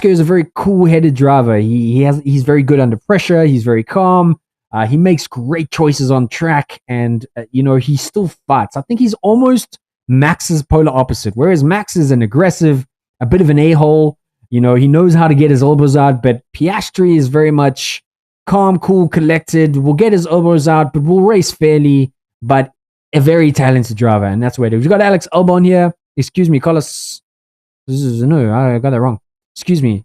is a very cool-headed driver. He's very good under pressure. He's very calm. He makes great choices on track, and he still fights. I think he's almost Max's polar opposite. Whereas Max is an aggressive, a bit of an a-hole. He knows how to get his elbows out. But Piastri is very much calm, cool, collected. Will get his elbows out, but will race fairly. But a very talented driver, and that's where it is. We've got Alex Albon here. Excuse me, Carlos. No, I got that wrong. Excuse me.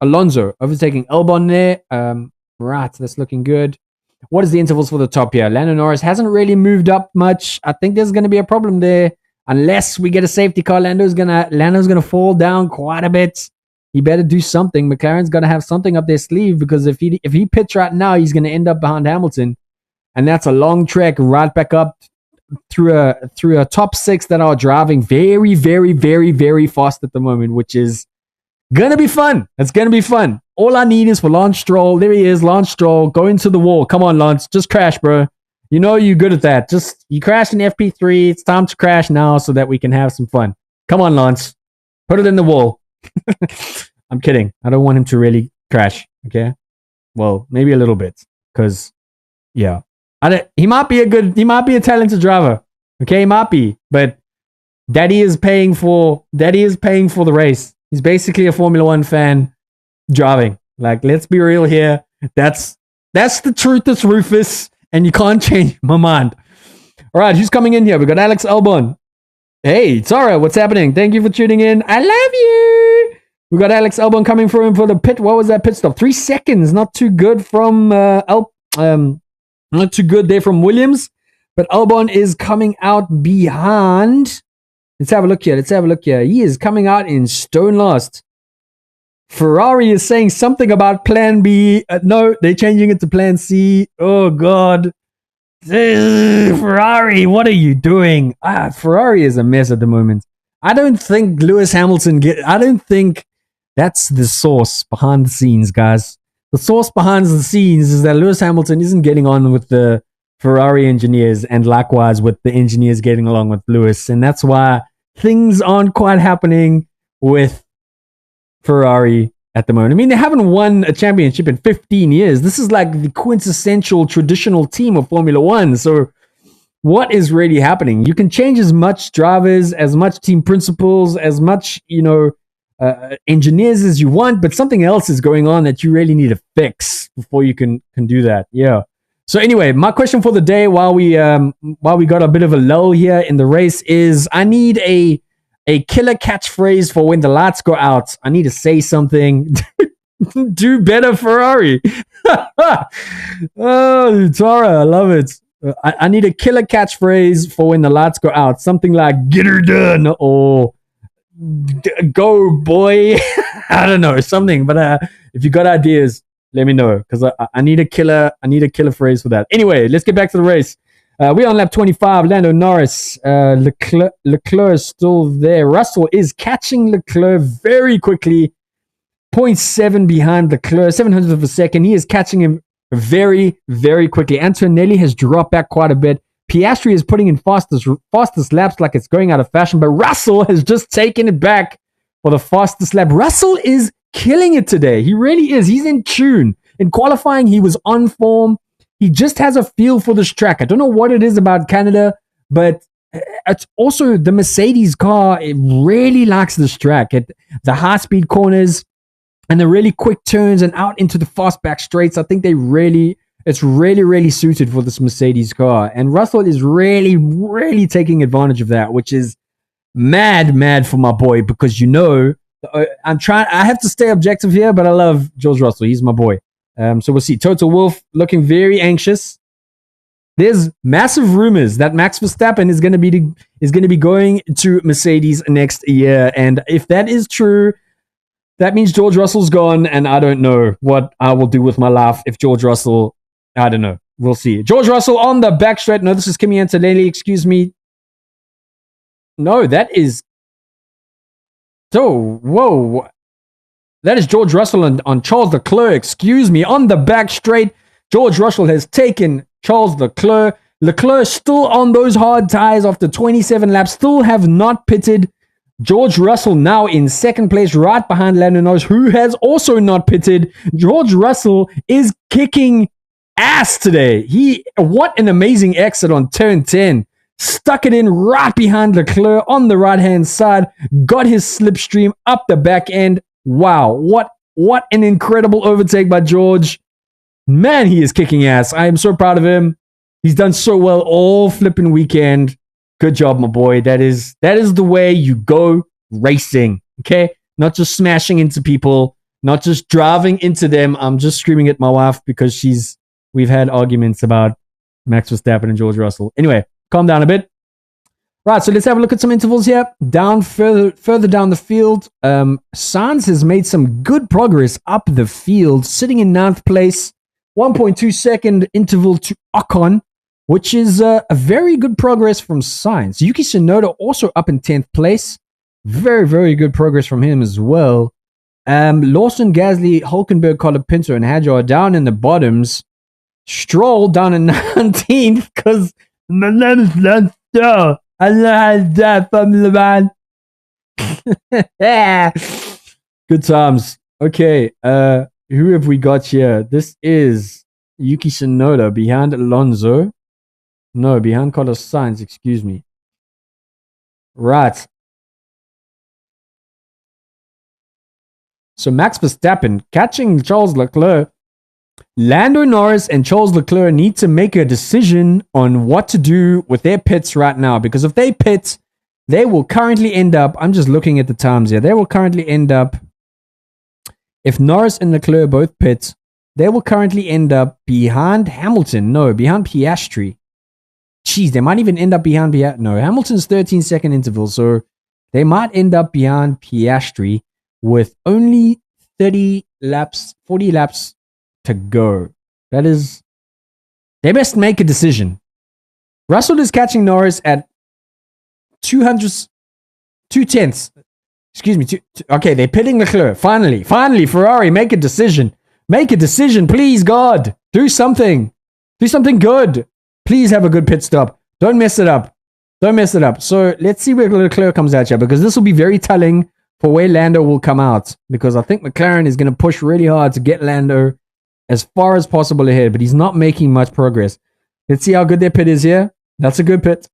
Alonso overtaking Albon there. Right, that's looking good. What is the intervals for the top here? Lando Norris hasn't really moved up much. I think there's going to be a problem there. Unless we get a safety car, Lando's gonna fall down quite a bit. He better do something. McLaren's got to have something up their sleeve, because if he pits right now, he's going to end up behind Hamilton. And that's a long trek right back up through a top six that are driving very, very, very, very fast at the moment, which is gonna be fun. It's gonna be fun. All I need is for Lance Stroll. There he is, Lance Stroll, going to the wall. Come on, Lance, just crash, bro. You know you're good at that. You crashed in FP3. It's time to crash now so that we can have some fun. Come on, Lance, put it in the wall. I'm kidding. I don't want him to really crash. Okay, well, maybe a little bit, because yeah. He might be a talented driver. Okay, he might be, but Daddy is paying for the race. He's basically a Formula One fan driving. Let's be real here. That's the truth. That's Rufus, and you can't change my mind. All right, who's coming in here? We got Alex Albon. Hey, Tara, what's happening? Thank you for tuning in. I love you. We got Alex Albon coming for him for the pit. What was that pit stop? 3 seconds. Not too good from Not too good there from Williams, but Albon is coming out behind. Let's have a look here. He is coming out in stone last. Ferrari is saying something about plan B. No, they're changing it to plan C. Oh, God. Ferrari, what are you doing? Ferrari is a mess at the moment. I don't think Lewis Hamilton I don't think that's the source behind the scenes, guys. The source behind the scenes is that Lewis Hamilton isn't getting on with the Ferrari engineers, and likewise with the engineers getting along with Lewis. And that's why things aren't quite happening with Ferrari at the moment. I mean, they haven't won a championship in 15 years. This is like the quintessential traditional team of Formula One. So what is really happening? You can change as much drivers, as much team principals, as much, engineers as you want, but something else is going on that you really need to fix before you can do that. Yeah. So anyway, my question for the day, while we got a bit of a lull here in the race, is I need a killer catchphrase for when the lights go out. I need to say something. Do better, Ferrari. Oh, Tara, I love it. I need a killer catchphrase for when the lights go out. Something like "Get her done" or "Go boy." I don't know, something. But if you got ideas, let me know, because I need a killer phrase for that. Anyway, let's get back to the race. We're on lap 25. Lando Norris, Leclerc is still there. Russell is catching Leclerc very quickly. 0.7 behind Leclerc, 700th of a second. He is catching him very, very quickly. Antonelli has dropped back quite a bit. Piastri is putting in fastest laps like it's going out of fashion, but Russell has just taken it back for the fastest lap. Russell is killing it today. He really is. He's in tune. In qualifying, he was on form. He just has a feel for this track. I don't know what it is about Canada, but it's also the Mercedes car. It really likes this track. The high-speed corners and the really quick turns and out into the fast back straights. I think it's really suited for this Mercedes car. And Russell is really taking advantage of that, which is mad for my boy, because I have to stay objective here, but I love George Russell. He's my boy. So we'll see. Total Wolf looking very anxious. There's massive rumors that Max Verstappen is going to be going to Mercedes next year, and if that is true, that means George Russell's gone, and I don't know what I will do with my life if George Russell. I don't know. We'll see. George Russell on the back straight. No, this is Kimi Antonelli. Excuse me. No, that is. So, whoa. That is George Russell on Charles Leclerc. Excuse me. On the back straight, George Russell has taken Charles Leclerc. Leclerc still on those hard tires after 27 laps. Still have not pitted. George Russell now in second place, right behind Lando Norris, who has also not pitted. George Russell is kicking ass today. What an amazing exit on turn 10. Stuck it in right behind Leclerc on the right-hand side. Got his slipstream up the back end. Wow, what an incredible overtake by George. Man, he is kicking ass. I am so proud of him. He's done so well all flipping weekend. Good job, my boy. That is the way you go racing, okay? Not just smashing into people, not just driving into them. I'm just screaming at my wife because we've had arguments about Max Verstappen and George Russell. Anyway, calm down a bit. Right, so let's have a look at some intervals here. Further down the field, Sainz has made some good progress up the field, sitting in 9th place. 1.2 second interval to Ocon, which is a very good progress from Sainz. Yuki Tsunoda also up in 10th place. Very good progress from him as well. Lawson, Gasly, Hulkenberg, Colapinto, and Hadjar down in the bottoms. Stroll down in 19th because my name is Lance Stroll. I learned that from the man. Good times. Okay, who have we got here? This is Yuki Tsunoda behind Alonso. No, behind Carlos Sainz, excuse me. Right. So Max Verstappen catching Charles Leclerc. Lando Norris and Charles Leclerc need to make a decision on what to do with their pits right now. Because if they pit, they will currently end up, I'm just looking at the times here, they will currently end up, if Norris and Leclerc both pit, they will currently end up behind Hamilton. No, behind Piastri. Jeez, they might even end up behind no, Hamilton's 13-second interval, so they might end up behind Piastri with only 40 laps to go. That is, they best make a decision. Russell is catching Norris at 2/10. Excuse me. Okay, they're pitting Leclerc. Finally, Ferrari, make a decision. Make a decision, please, God. Do something. Do something good. Please have a good pit stop. Don't mess it up. So let's see where Leclerc comes at you, because this will be very telling for where Lando will come out, because I think McLaren is going to push really hard to get Lando as far as possible ahead, but he's not making much progress. Let's see how good their pit is here. That's a good pit.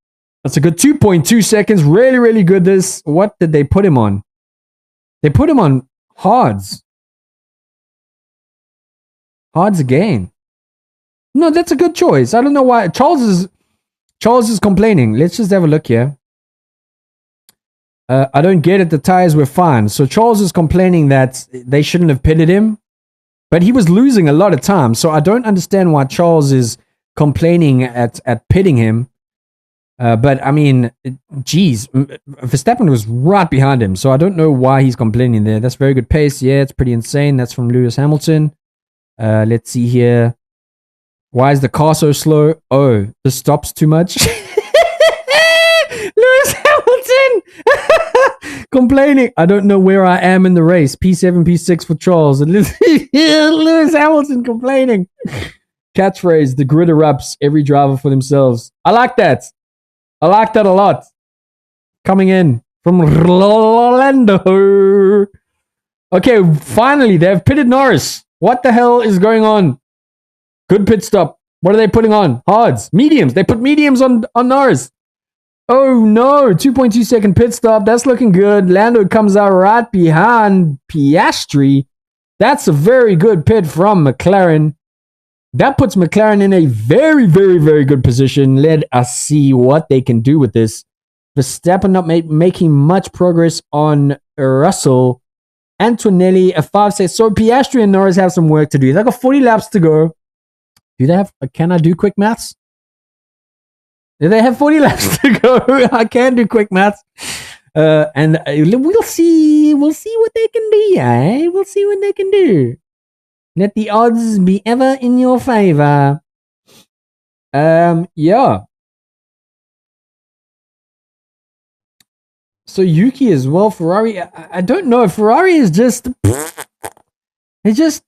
That's a good 2.2 seconds. Really, really good. What did they put him on? They put him on hards. Hards again. No, that's a good choice. I don't know why. Charles is complaining. Let's just have a look here. I don't get it. The tires were fine. So Charles is complaining that they shouldn't have pitted him. But he was losing a lot of time. So I don't understand why Charles is complaining at pitting him. But I mean, geez, Verstappen was right behind him. So I don't know why he's complaining there. That's very good pace. Yeah, it's pretty insane. That's from Lewis Hamilton. Let's see here. Why is the car so slow? Oh, this stops too much. Lewis Hamilton complaining. I don't know where I am in the race. P7, P6 for Charles. Lewis Hamilton complaining. Catchphrase, the grid erupts, every driver for themselves. I like that. I like that a lot. Coming in from Orlando. Okay, finally, they've pitted Norris. What the hell is going on? Good pit stop. What are they putting on? Hards. Mediums. They put mediums on Norris. Oh no. 2.2 second pit stop. That's looking good. Lando comes out right behind Piastri. That's a very good pit from McLaren. That puts McLaren in a very, very, very good position. Let us see what they can do with this. Verstappen not making much progress on Russell. Antonelli, a 5 says, so Piastri and Norris have some work to do. They got 40 laps to go. Do they have, can I do quick maths? Do they have 40 laps to go? I can do quick maths. And we'll see what they can do, eh? We'll see what they can do. Let the odds be ever in your favor. Yeah. So Yuki as well, Ferrari. I don't know. Ferrari is just they're just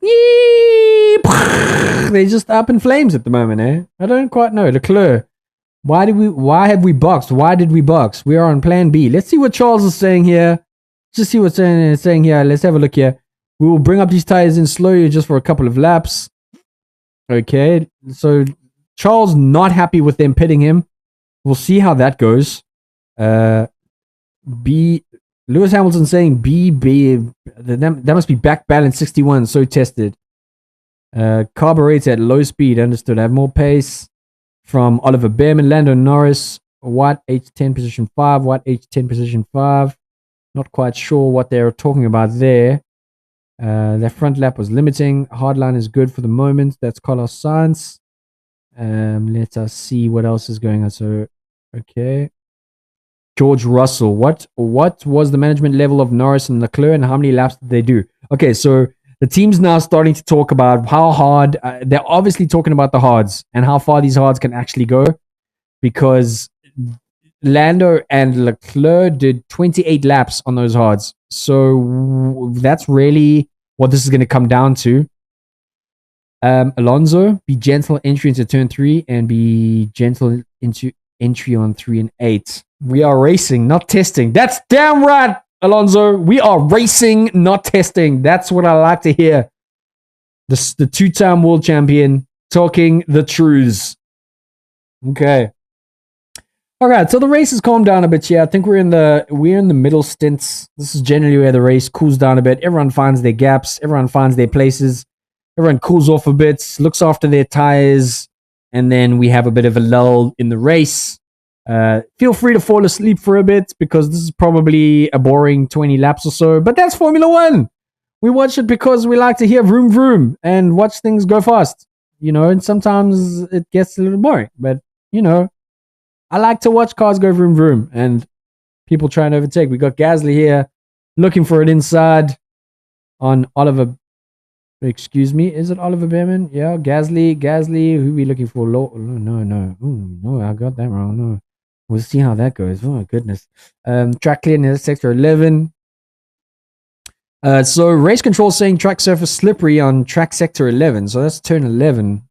up in flames at the moment, eh? I don't quite know. Leclerc. Why have we boxed? Why did we box? We are on plan B. Let's see what Charles is saying here. Just see what's saying here. Let's have a look here. We will bring up these tires in slowly just for a couple of laps. Okay. So Charles not happy with them pitting him. We'll see how that goes. B. Lewis Hamilton saying B. That must be back balance 61. So tested. Carburetor at low speed. Understood. I have more pace. From Oliver Behrman, Lando Norris, Watt H10 position 5, Watt H10 position 5. Not quite sure what they're talking about there. Their front lap was limiting. Hardline is good for the moment. That's Carlos Sainz. Let us see what else is going on. So, okay. George Russell. What was the management level of Norris and Leclerc, and how many laps did they do? Okay, so the team's now starting to talk about how hard, they're obviously talking about the hards and how far these hards can actually go, because Lando and Leclerc did 28 laps on those hards. So that's really what this is going to come down to. Alonso, be gentle entry into turn 3 and be gentle into entry on 3 and 8. We are racing, not testing. That's damn right, Alonso. We are racing, not testing. That's what I like to hear. The two-time world champion talking the truths. Okay. All right, so the race has calmed down a bit. Yeah, I think we're in the middle stints. This is generally where the race cools down a bit. Everyone finds their gaps. Everyone finds their places. Everyone cools off a bit, looks after their tires, and then we have a bit of a lull in the race. Feel free to fall asleep for a bit, because this is probably a boring 20 laps or so, but that's Formula One. We watch it because we like to hear vroom vroom and watch things go fast, and sometimes it gets a little boring, but I like to watch cars go vroom vroom and people trying to overtake. We got Gasly here looking for it inside on Oliver. Excuse me, is it Oliver Behrman? Yeah, Gasly. Who are we looking for? No. Ooh, no, I got that wrong. No. We'll see how that goes. Oh, my goodness. Track clearness, sector 11. So race control saying track surface slippery on track sector 11. So that's turn 11.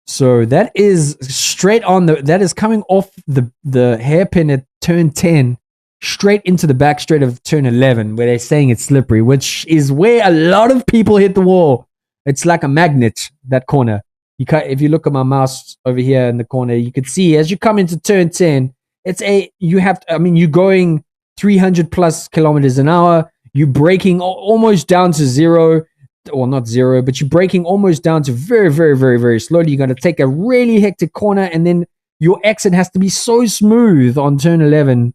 So that is straight on that is coming off the hairpin at turn 10 straight into the back straight of turn 11, where they're saying it's slippery, which is where a lot of people hit the wall. It's like a magnet, that corner. If you look at my mouse over here in the corner, you can see as you come into turn 10, you're going 300 plus kilometers an hour. You're braking almost down to zero. Well, not zero, but you're braking almost down to very, very, very, very slowly. You're going to take a really hectic corner, and then your exit has to be so smooth on turn 11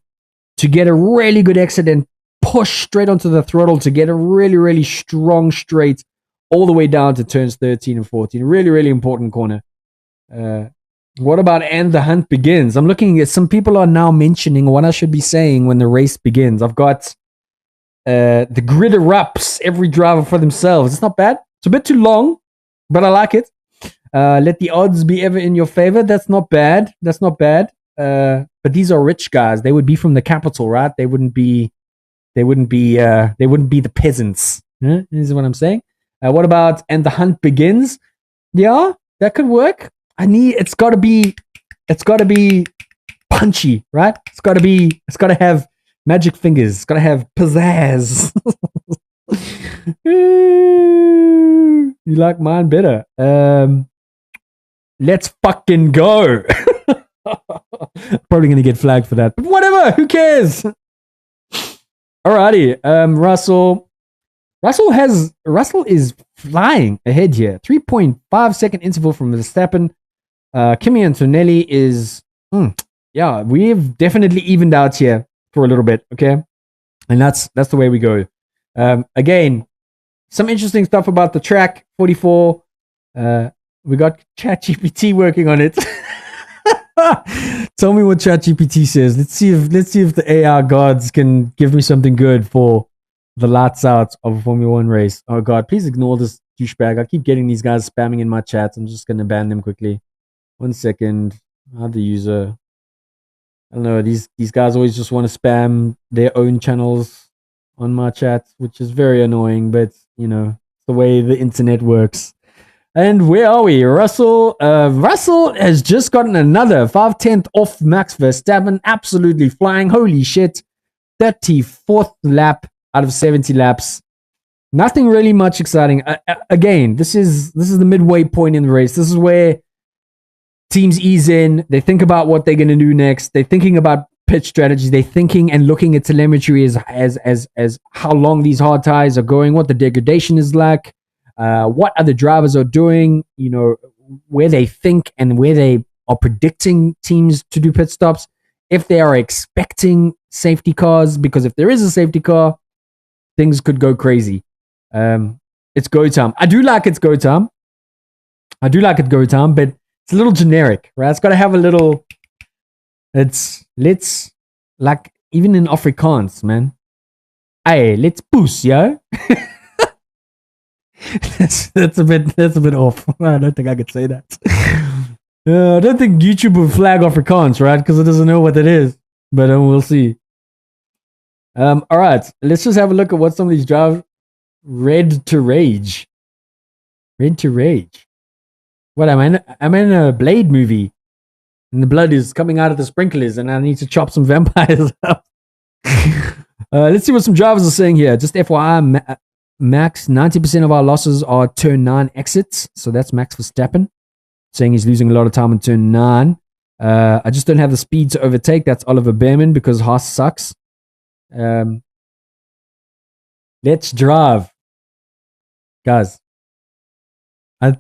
to get a really good exit and push straight onto the throttle to get a really, really strong straight all the way down to turns 13 and 14. Really, really important corner. What about and the hunt begins? I'm looking at some people are now mentioning what I should be saying when the race begins. I've got the grid erupts, every driver for themselves. It's not bad. It's a bit too long, but I like it. Let the odds be ever in your favor. That's not bad. That's not bad. But these are rich guys. They would be from the capital, right? They wouldn't be the peasants. This is what I'm saying. What about and the hunt begins? Yeah, that could work. It's got to be punchy, right? It's got to have magic fingers. It's got to have pizzazz. You like mine better. Let's fucking go. Probably going to get flagged for that, but whatever. Who cares? Alrighty. Russell is flying ahead here. 3.5 second interval from Verstappen. Kimi Antonelli is, we've definitely evened out here for a little bit, okay? And that's the way we go. Again, some interesting stuff about the track. 44. We got ChatGPT working on it. Tell me what ChatGPT says. Let's see if the AI gods can give me something good for the lights out of a Formula One race. Oh God, please ignore this douchebag. I keep getting these guys spamming in my chat. I'm just gonna ban them quickly. 1 second. Other user. I don't know. These guys always just want to spam their own channels on my chat, which is very annoying. But you know, it's the way the internet works. And where are we? Russell has just gotten another 5/10 off Max Verstappen. Absolutely flying. Holy shit. 34th lap out of 70 laps. Nothing really much exciting. Again, this is the midway point in the race. This is where teams ease in. They think about what they're going to do next. They're thinking about pitch strategies. They're thinking and looking at telemetry as how long these hard tires are going, what the degradation is like. What other drivers are doing, where they think and where they are predicting teams to do pit stops, if they are expecting safety cars, because if there is a safety car, things could go crazy. It's go time. I do like it's go time, but it's a little generic, right? It's got to have a little, let's, like, even in Afrikaans, man. Hey, let's boost, yo. That's a bit off. I don't think I could say that. I don't think YouTube will flag Afrikaans, right? Because it doesn't know what it is. But we'll see. All right, let's just have a look at what some of these drivers. Red to rage. What am I? I'm in a Blade movie, and the blood is coming out of the sprinklers, and I need to chop some vampires up. Let's see what some drivers are saying here. Just FYI, Max, 90% of our losses are turn 9 exits. So that's Max Verstappen saying he's losing a lot of time on turn 9. I just don't have the speed to overtake. That's Oliver Behrman because Haas sucks. Let's drive. Guys, I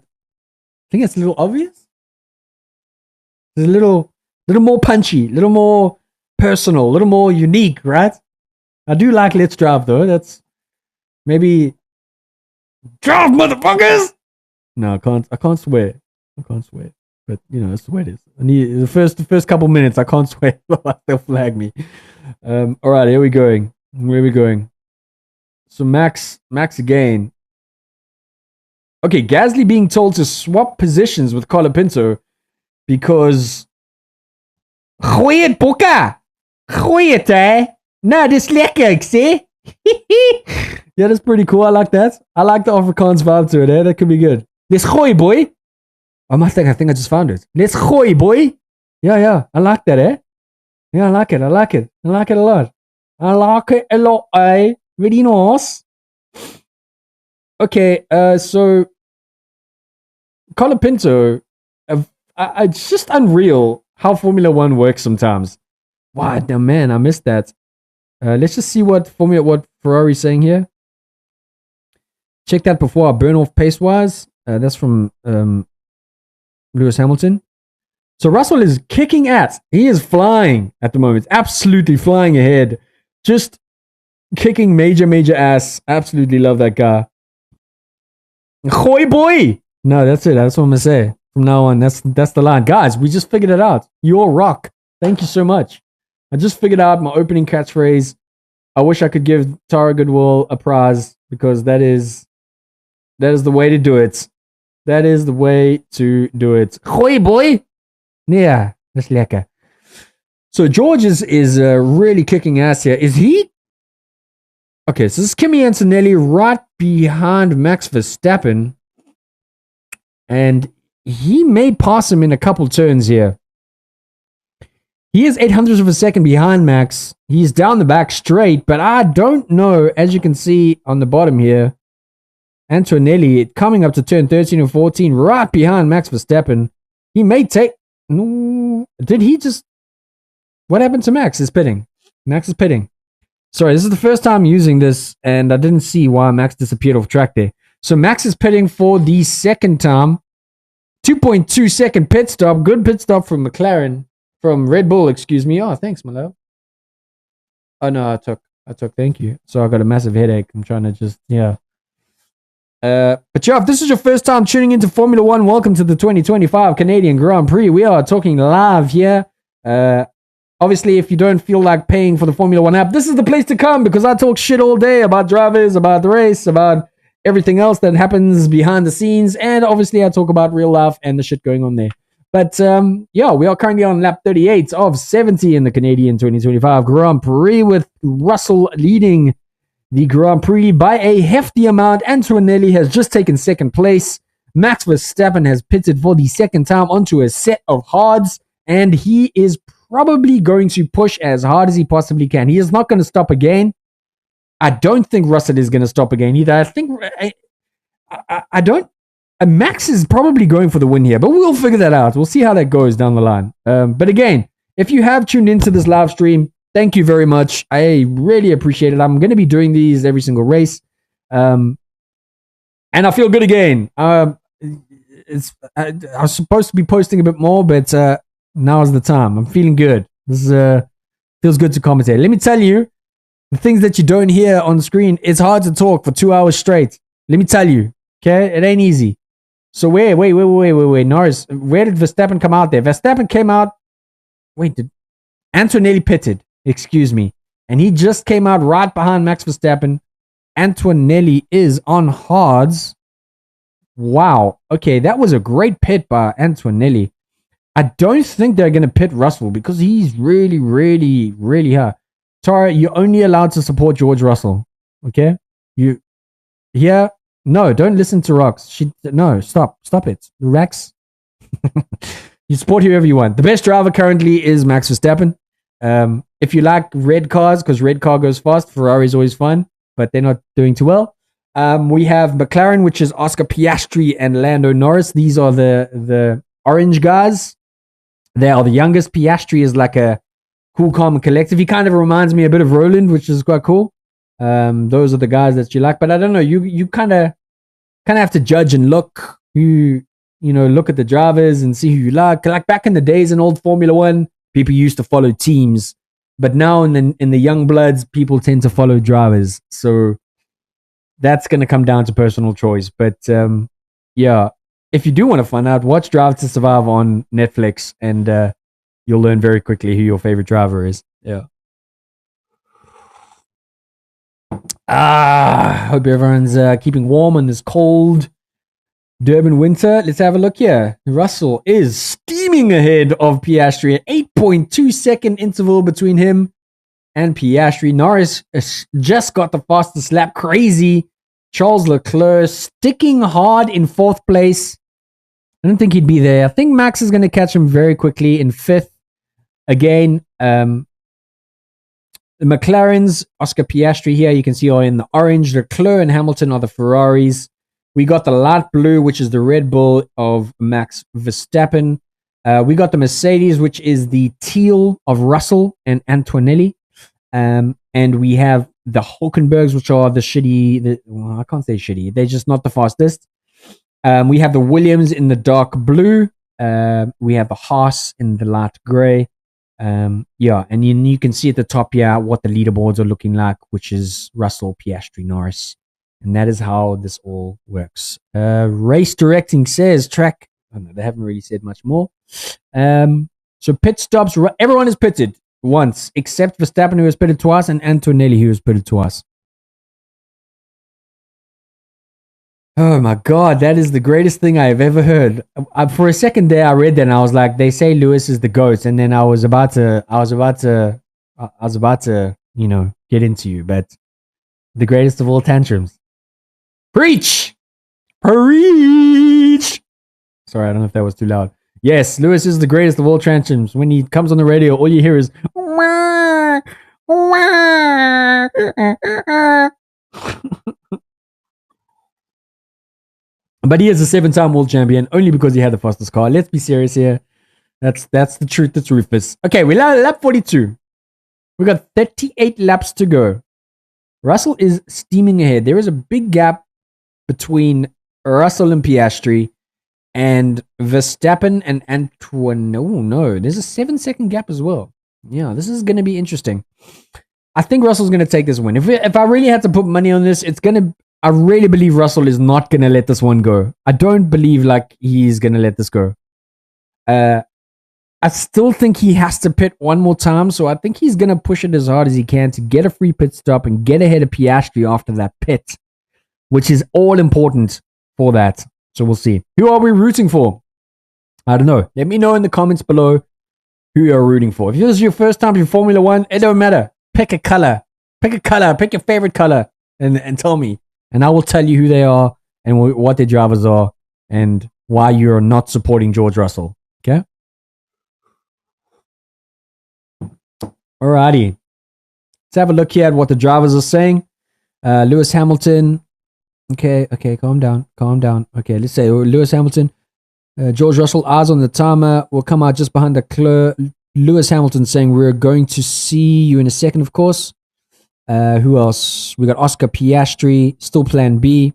think it's a little obvious. It's a little more punchy, a little more personal, a little more unique, right? I do like Let's Drive though. That's maybe drive, motherfuckers. No, I can't swear. But it's the way it is. I need the first couple minutes. I can't swear. They'll flag me. All right, here we going. Where are we going? So Max again. Okay, Gasly being told to swap positions with Colapinto because gooi het bokke. Gooi het, hè? Nou, dis lekker, ek sê. Yeah, that's pretty cool. I like that. I like the Afrikaans vibe to it, eh? That could be good. Let's gooi, boy. I think I just found it. Let's gooi, boy. Yeah. I like that, eh? Yeah, I like it a lot. I like it a lot, eh? Really nice. Okay, so Colapinto, it's just unreal how Formula One works sometimes. Wow, now man, I missed that. Let's just see what Ferrari's saying here. Check that before I burn off pace wise. That's from Lewis Hamilton. So Russell is kicking ass. He is flying at the moment. Absolutely flying ahead. Just kicking major ass. Absolutely love that guy. Hoi boy. No, that's it. That's what I'm gonna say from now on. That's the line, guys. We just figured it out. You're rock. Thank you so much. I just figured out my opening catchphrase. I wish I could give Tara Goodwill a prize because that is the way to do it. That is the way to do it. Hoi boy. Yeah, that's lekker. So George is really kicking ass here. Is he? Okay, so this is Kimi Antonelli right behind Max Verstappen. And he may pass him in a couple turns here. He is 800ths of a second behind Max. He's down the back straight, but I don't know, as you can see on the bottom here, Antonelli coming up to turn 13 and 14, right behind Max Verstappen. He may take... No, did he just... What happened to Max? Is pitting. Max is pitting. Sorry, this is the first time using this, and I didn't see why Max disappeared off track there. So Max is pitting for the second time. 2.2 second pit stop. Good pit stop from McLaren. From Red Bull, excuse me. Oh, thanks, my love. Oh, no, I took. Thank you. So I got a massive headache. I'm trying to just, yeah. But yeah, if this is your first time tuning into Formula One, welcome to the 2025 Canadian Grand Prix. We are talking live here. Obviously, if you don't feel like paying for the Formula One app, this is the place to come because I talk shit all day about drivers, about the race, about everything else that happens behind the scenes. And obviously, I talk about real life and the shit going on there. But yeah, we are currently on lap 38 of 70 in the Canadian 2025 Grand Prix with Russell leading the Grand Prix by a hefty amount. Antonelli has just taken second place. Max Verstappen has pitted for the second time onto a set of hards, and he is probably going to push as hard as he possibly can. He is not going to stop again. I don't think Russell is going to stop again either. I think I don't. Max is probably going for the win here, but we'll figure that out. We'll see how that goes down the line. But again, if you have tuned into this live stream, thank you very much. I really appreciate it. I'm going to be doing these every single race. And I feel good again. I was supposed to be posting a bit more, but now is the time. I'm feeling good. This feels good to commentate. Let me tell you, the things that you don't hear on the screen, it's hard to talk for 2 hours straight. Let me tell you, okay? It ain't easy. So wait, Norris, where did Verstappen come out there? Verstappen came out, did Antonelli pitted, excuse me. And he just came out right behind Max Verstappen. Antonelli is on hards. Wow. Okay, that was a great pit by Antonelli. I don't think they're going to pit Russell because he's really hard. Tara, you're only allowed to support George Russell. Okay? No, don't listen to Rox. No, stop it. Rex, you support whoever you want. The best driver currently is Max Verstappen. If you like red cars, because red car goes fast, Ferrari is always fun, but they're not doing too well. We have McLaren, which is Oscar Piastri and Lando Norris. These are the orange guys. They are the youngest. Piastri is like a cool, calm, and collective. He kind of reminds me a bit of Roland, which is quite cool. Those are the guys that you like, but I don't know. You kind of have to judge and look look at the drivers and see who you like. Like back in the days in old Formula One, people used to follow teams, but now in the young bloods, people tend to follow drivers. So that's going to come down to personal choice. But yeah, if you do want to find out, watch Drive to Survive on Netflix, and you'll learn very quickly who your favorite driver is. Yeah. Hope everyone's keeping warm in this cold Durban winter. Let's have a look here. Russell is steaming ahead of Piastri at 8.2 second interval between him and Piastri. Norris just got the fastest lap. Crazy. Charles Leclerc sticking hard in fourth place. I don't think he'd be there. I think Max is going to catch him very quickly in fifth. Again, The McLarens, Oscar Piastri here, you can see are in the orange. Leclerc and Hamilton are the Ferraris. We got the light blue, which is the Red Bull of Max Verstappen. We got the Mercedes, which is the teal of Russell and Antonelli. And we have the Hulkenbergs, which are the shitty. Well, I can't say shitty. They're just not the fastest. We have the Williams in the dark blue. We have the Haas in the light gray. And you can see at the top here what the leaderboards are looking like, which is Russell, Piastri, Norris. And that is how this all works. Race directing says track. Oh no, they haven't really said much more. So pit stops. Everyone is pitted once, except Verstappen, who was pitted twice, and Antonelli, who was pitted twice. Oh my God, that is the greatest thing I have ever heard. For a second there, I read that and I was like, they say Lewis is the GOAT, and then I was about to, get into you, but the greatest of all tantrums. Preach! Preach! Sorry, I don't know if that was too loud. Yes, Lewis is the greatest of all tantrums. When he comes on the radio, all you hear is wah, wah. But he is a 7-time world champion only because he had the fastest car. Let's be serious here. That's the truth. That's Rufus. Okay, we're lap 42. We got 38 laps to go. Russell is steaming ahead. There is a big gap between Russell and Piastri and Verstappen and Antoine. No, there's a 7-second gap as well. Yeah, this is going to be interesting. I think Russell's going to take this win. If I really had to put money on this, I really believe Russell is not going to let this one go. I don't believe he's going to let this go. I still think he has to pit one more time, so I think he's going to push it as hard as he can to get a free pit stop and get ahead of Piastri after that pit, which is all important for that. So we'll see. Who are we rooting for? I don't know. Let me know in the comments below who you're rooting for. If this is your first time in Formula One, it don't matter. Pick a color. Pick your favorite color and tell me. And I will tell you who they are and what their drivers are and why you're not supporting George Russell. Okay? Alrighty. Let's have a look here at what the drivers are saying. Lewis Hamilton. Okay, calm down. Okay, let's say Lewis Hamilton. George Russell, eyes on the timer, will come out just behind Leclerc. Lewis Hamilton saying, we're going to see you in a second, of course. Who else? We got Oscar Piastri, still plan B.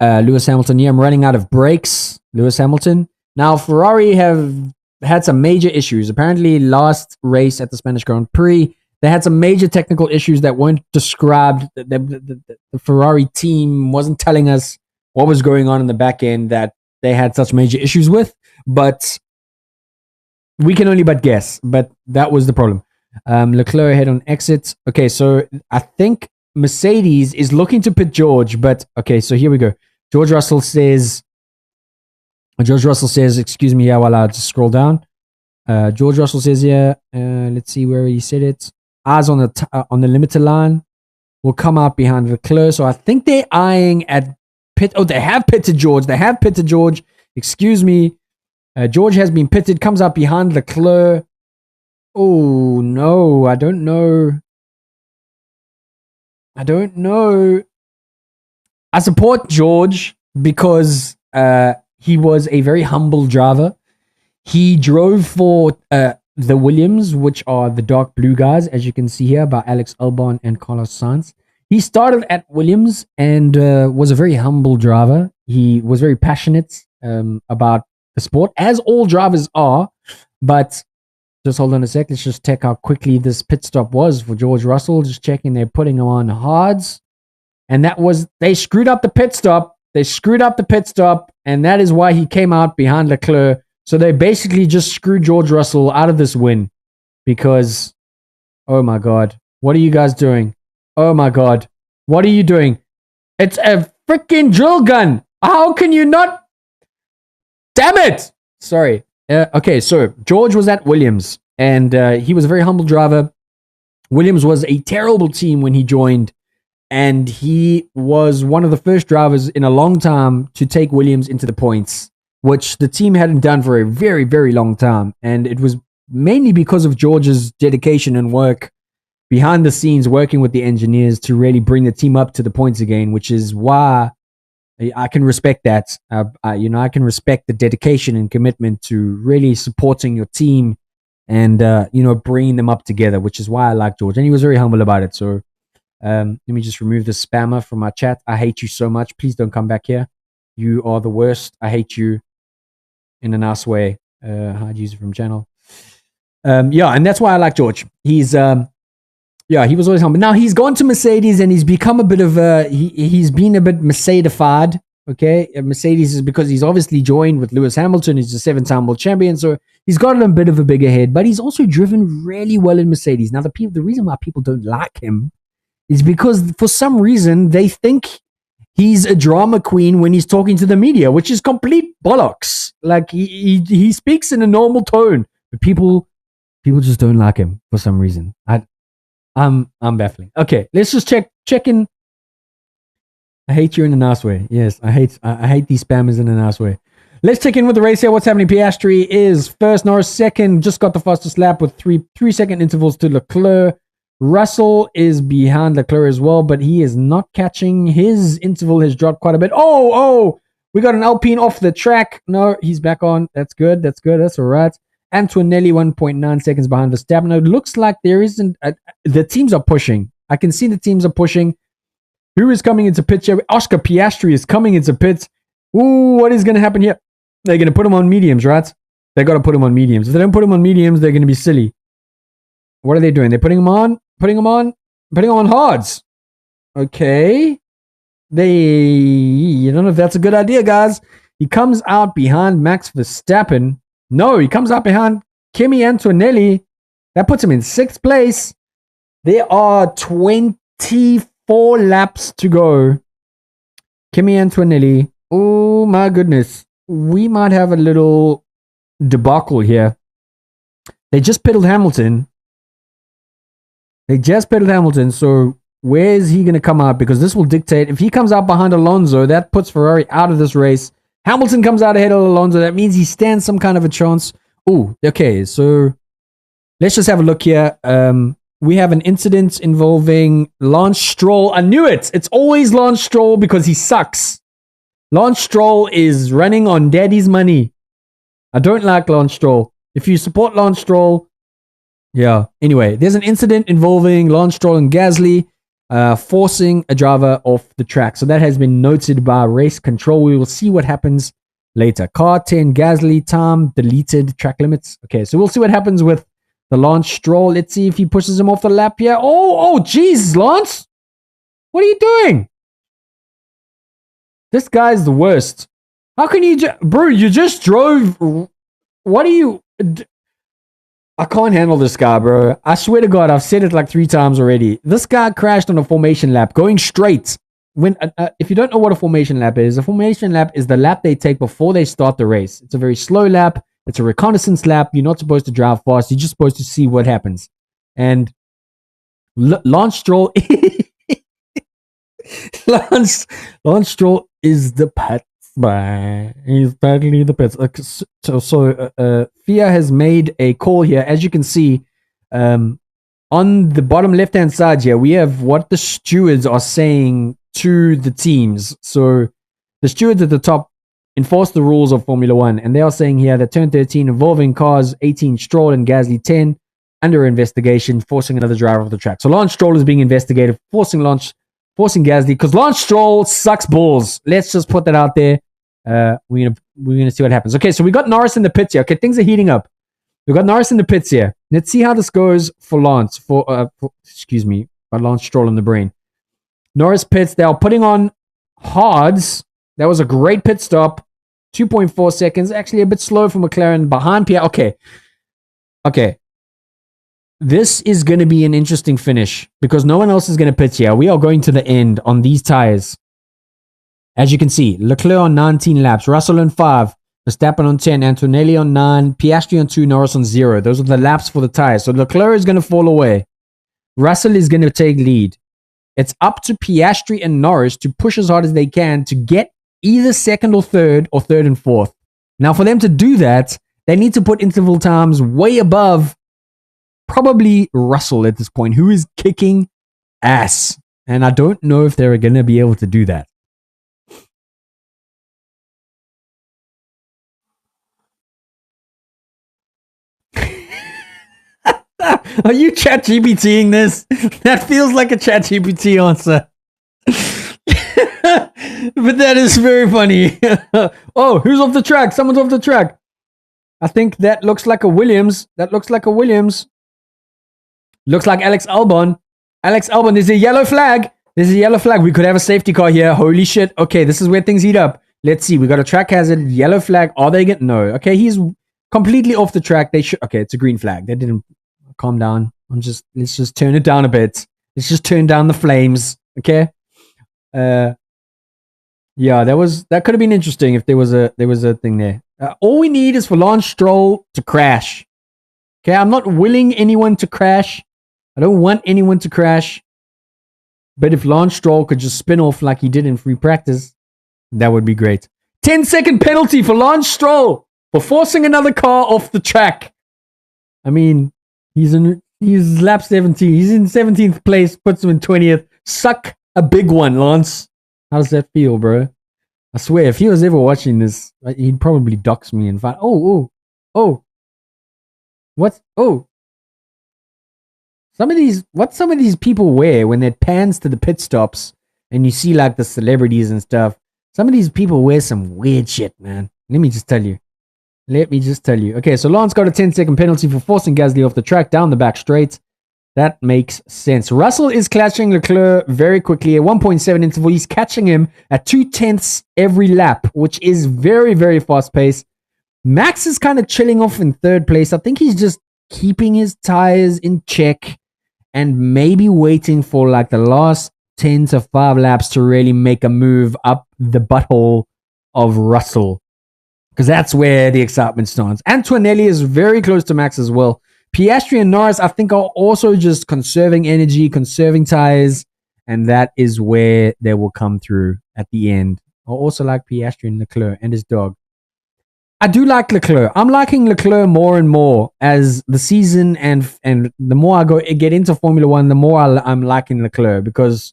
Lewis Hamilton, I'm running out of brakes. Lewis Hamilton. Now, Ferrari have had some major issues. Apparently, last race at the Spanish Grand Prix, they had some major technical issues that weren't described. The Ferrari team wasn't telling us what was going on in the back end that they had such major issues with. But we can only but guess. But that was the problem. Leclerc ahead on exit. Okay, so I think Mercedes is looking to pit George, but okay, so here we go. George Russell says, excuse me, while I just scroll down. George Russell says here, let's see where he said it. Eyes on the limiter line will come out behind Leclerc. So I think they're eyeing at pit. Oh, they have pitted George. Excuse me. George has been pitted, comes out behind Leclerc. Oh, no, I don't know. I support George because he was a very humble driver. He drove for the Williams, which are the dark blue guys, as you can see here, by Alex Albon and Carlos Sainz. He started at Williams and was a very humble driver. He was very passionate about the sport, as all drivers are, but just hold on a sec. Let's just check how quickly this pit stop was for George Russell. Just checking, they're putting him on hards. And they screwed up the pit stop. And that is why he came out behind Leclerc. So they basically just screwed George Russell out of this win. Because, oh my God, what are you guys doing? Oh my God, what are you doing? It's a freaking drill gun. How can you not? Damn it. Sorry. Okay, so George was at Williams, and he was a very humble driver. Williams was a terrible team when he joined, and he was one of the first drivers in a long time to take Williams into the points, which the team hadn't done for a very, very long time. And it was mainly because of George's dedication and work behind the scenes working with the engineers to really bring the team up to the points again, which is why I can respect that. I can respect the dedication and commitment to really supporting your team and bringing them up together, which is why I like George, and he was very humble about it. So let me just remove the spammer from my chat. I hate you so much. Please don't come back here. You are the worst. I hate you in a nice way. Hide user from channel. And that's why I like George. He's he was always humble. Now he's gone to Mercedes and he's become a bit of he's been a bit Mercedes-ified. Okay, Mercedes is because he's obviously joined with Lewis Hamilton. He's a 7-time world champion, so he's got a bit of a bigger head. But he's also driven really well in Mercedes. Now the reason why people don't like him is because for some reason they think he's a drama queen when he's talking to the media, which is complete bollocks. Like he speaks in a normal tone, but people just don't like him for some reason. I'm baffling. Okay, let's just check in. I hate you in a nice way. Yes, I hate these spammers in a nice way. Let's check in with the race here. What's happening? Piastri is first, Norris second. Just got the fastest lap with 3-second intervals to Leclerc. Russell is behind Leclerc as well, but he is not catching. His interval has dropped quite a bit. Oh, we got an Alpine off the track. No, he's back on. That's good. That's all right. Antonelli 1.9 seconds behind Verstappen. It looks like there isn't. The teams are pushing. I can see the teams are pushing. Who is coming into pits here? Oscar Piastri is coming into pits. Ooh, what is going to happen here? They're going to put him on mediums, right? They got to put him on mediums. If they don't put him on mediums, they're going to be silly. What are they doing? They're putting him on hards. Okay. I don't know if that's a good idea, guys. He comes out behind Max Verstappen. No, he comes out behind Kimi Antonelli. That puts him in 6th place. There are 24 laps to go. Kimi Antonelli. Oh my goodness. We might have a little debacle here. They just pitted Hamilton. So where is he going to come out? Because this will dictate. If he comes out behind Alonso, that puts Ferrari out of this race. Hamilton comes out ahead of Alonso. That means he stands some kind of a chance. Oh, okay. So let's just have a look here. We have an incident involving Lance Stroll. I knew it. It's always Lance Stroll because he sucks. Lance Stroll is running on daddy's money. I don't like Lance Stroll. If you support Lance Stroll, yeah. Anyway, there's an incident involving Lance Stroll and Gasly forcing a driver off the track. So that has been noted by race control. We will see what happens later. Car 10, Gasly, time deleted, track limits. Okay, so we'll see what happens with the Lance Stroll. Let's see if he pushes him off the lap here. Oh, jeez, Lance. What are you doing? This guy's the worst. How can you bro, you just drove. What are you... I can't handle this guy, bro. I swear to God, I've said it like 3 times already. This guy crashed on a formation lap, going straight. If you don't know what a formation lap is the lap they take before they start the race. It's a very slow lap. It's a reconnaissance lap. You're not supposed to drive fast. You're just supposed to see what happens. And Lance Stroll, Lance Stroll is the pits. He's badly the pits. So FIA has made a call here. As you can see, on the bottom left-hand side here, we have what the stewards are saying to the teams. So the stewards at the top enforce the rules of Formula One, and they are saying here that turn 13 involving cars 18 Stroll and Gasly 10 under investigation, forcing another driver off the track. So Lance Stroll is being investigated, forcing Gasly because Lance Stroll sucks balls. Let's just put that out there. We're gonna see what happens. Okay, so we got Norris in the pits here. Okay, things are heating up. We got Norris in the pits here. Let's see how this goes for Lance. By Lance Stroll in the brain. Norris pits. They are putting on hards. That was a great pit stop. 2.4 seconds. Actually, a bit slow for McLaren behind Pierre. Okay. This is going to be an interesting finish because no one else is going to pit here. We are going to the end on these tires. As you can see, Leclerc on 19 laps, Russell on 5, Verstappen on 10, Antonelli on 9, Piastri on 2, Norris on 0. Those are the laps for the tires. So Leclerc is going to fall away. Russell is going to take lead. It's up to Piastri and Norris to push as hard as they can to get either second or third and fourth. Now, for them to do that, they need to put interval times way above probably Russell at this point, who is kicking ass. And I don't know if they're going to be able to do that. Are you ChatGPTing this? That feels like a ChatGPT answer. But that is very funny. Oh, who's off the track? Someone's off the track. I think that looks like a Williams. Looks like Alex Albon. There's a yellow flag. We could have a safety car here. Holy shit. Okay, this is where things heat up. Let's see. We got a track hazard. Yellow flag. Are they getting? No. Okay, he's completely off the track. They should. Okay, it's a green flag. They didn't. Calm down. Let's just turn it down a bit. Let's just turn down the flames. Okay. Yeah, that could have been interesting if there was a thing there. All we need is for Lance Stroll to crash. Okay, I'm not willing anyone to crash. I don't want anyone to crash. But if Lance Stroll could just spin off like he did in free practice, that would be great. 10-second penalty for Lance Stroll for forcing another car off the track. I mean, he's lap 17. He's in 17th place, puts him in 20th. Suck a big one, Lance. How does that feel, bro? I swear, if he was ever watching this, he'd probably dox me and find. Oh. What? Oh. Some of these people wear when it pans to the pit stops and you see like the celebrities and stuff. Some of these people wear some weird shit, man. Let me just tell you. Okay, so Lance got a 10-second penalty for forcing Gasly off the track down the back straight. That makes sense. Russell is catching Leclerc very quickly at 1.7 interval. He's catching him at 0.2 every lap, which is very, very fast pace. Max is kind of chilling off in third place. I think he's just keeping his tires in check and maybe waiting for like the last 10 to 5 laps to really make a move up the butthole of Russell. Because that's where the excitement starts. Antonelli is very close to Max as well. Piastri and Norris, I think, are also just conserving energy, conserving tires, and that is where they will come through at the end. I also like Piastri and Leclerc and his dog. I do like Leclerc. I'm liking Leclerc more and more as the season and the more I get into Formula One, the more I'm liking Leclerc because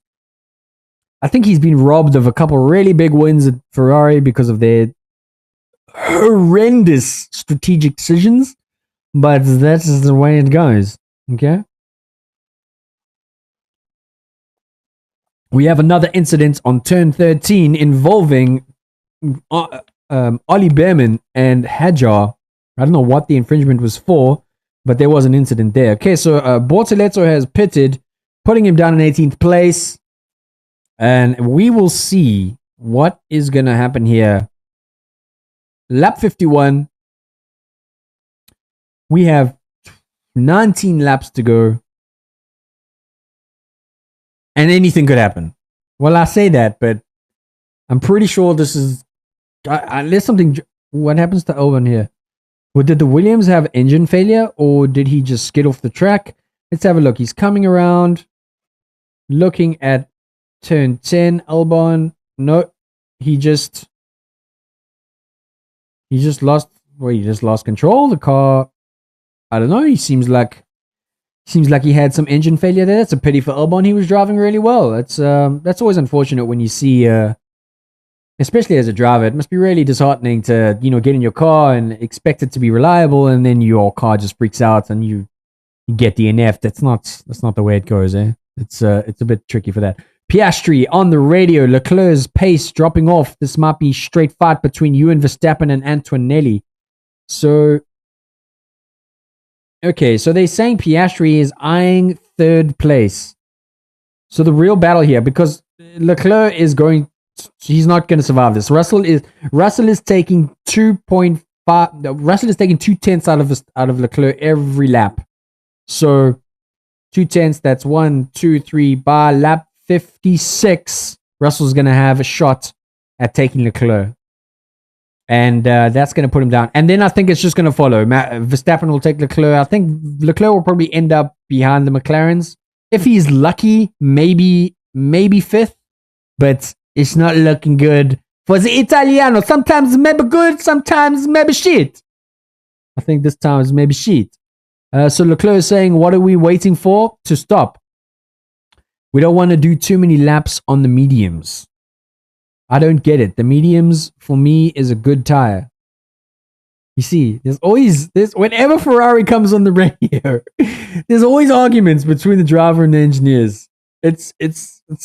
I think he's been robbed of a couple really big wins at Ferrari because of their horrendous strategic decisions. But that's the way it goes. Okay. We have another incident on turn 13 involving Ollie Behrman and Hadjar. I don't know what the infringement was for, but there was an incident there. Okay, so Bortoleto has pitted, putting him down in 18th place. And we will see what is going to happen here. Lap 51. We have 19 laps to go. And anything could happen. Well, I say that, but I'm pretty sure this is... There's something... What happens to Albon here? Well, did the Williams have engine failure? Or did he just skid off the track? Let's have a look. He's coming around. Looking at turn 10. Albon. No. He just lost... Well, he just lost control. The car... I don't know. He seems like he had some engine failure there. That's a pity for Albon. He was driving really well. That's always unfortunate when you see, especially as a driver. It must be really disheartening to get in your car and expect it to be reliable, and then your car just freaks out and you get DNF'd. That's not the way it goes. It's a bit tricky for that. Piastri on the radio. Leclerc's pace dropping off. This might be straight fight between you and Verstappen and Antonelli. So. Okay, so they're saying Piastri is eyeing third place. So the real battle here, because Leclerc he's not going to survive this. Russell is taking 2.5. Russell is taking 0.2 out of Leclerc every lap. So 0.2. That's 1, 2, 3. By lap 56, Russell's going to have a shot at taking Leclerc. And that's going to put him down. And then I think it's just going to follow. Verstappen will take Leclerc. I think Leclerc will probably end up behind the McLarens. If he's lucky, maybe fifth. But it's not looking good for the Italiano. Sometimes maybe good, sometimes maybe shit. I think this time is maybe shit. So Leclerc is saying, what are we waiting for to stop? We don't want to do too many laps on the mediums. I don't get it. The mediums, for me, is a good tire. You see, there's always this. Whenever Ferrari comes on the radio, there's always arguments between the driver and the engineers. It's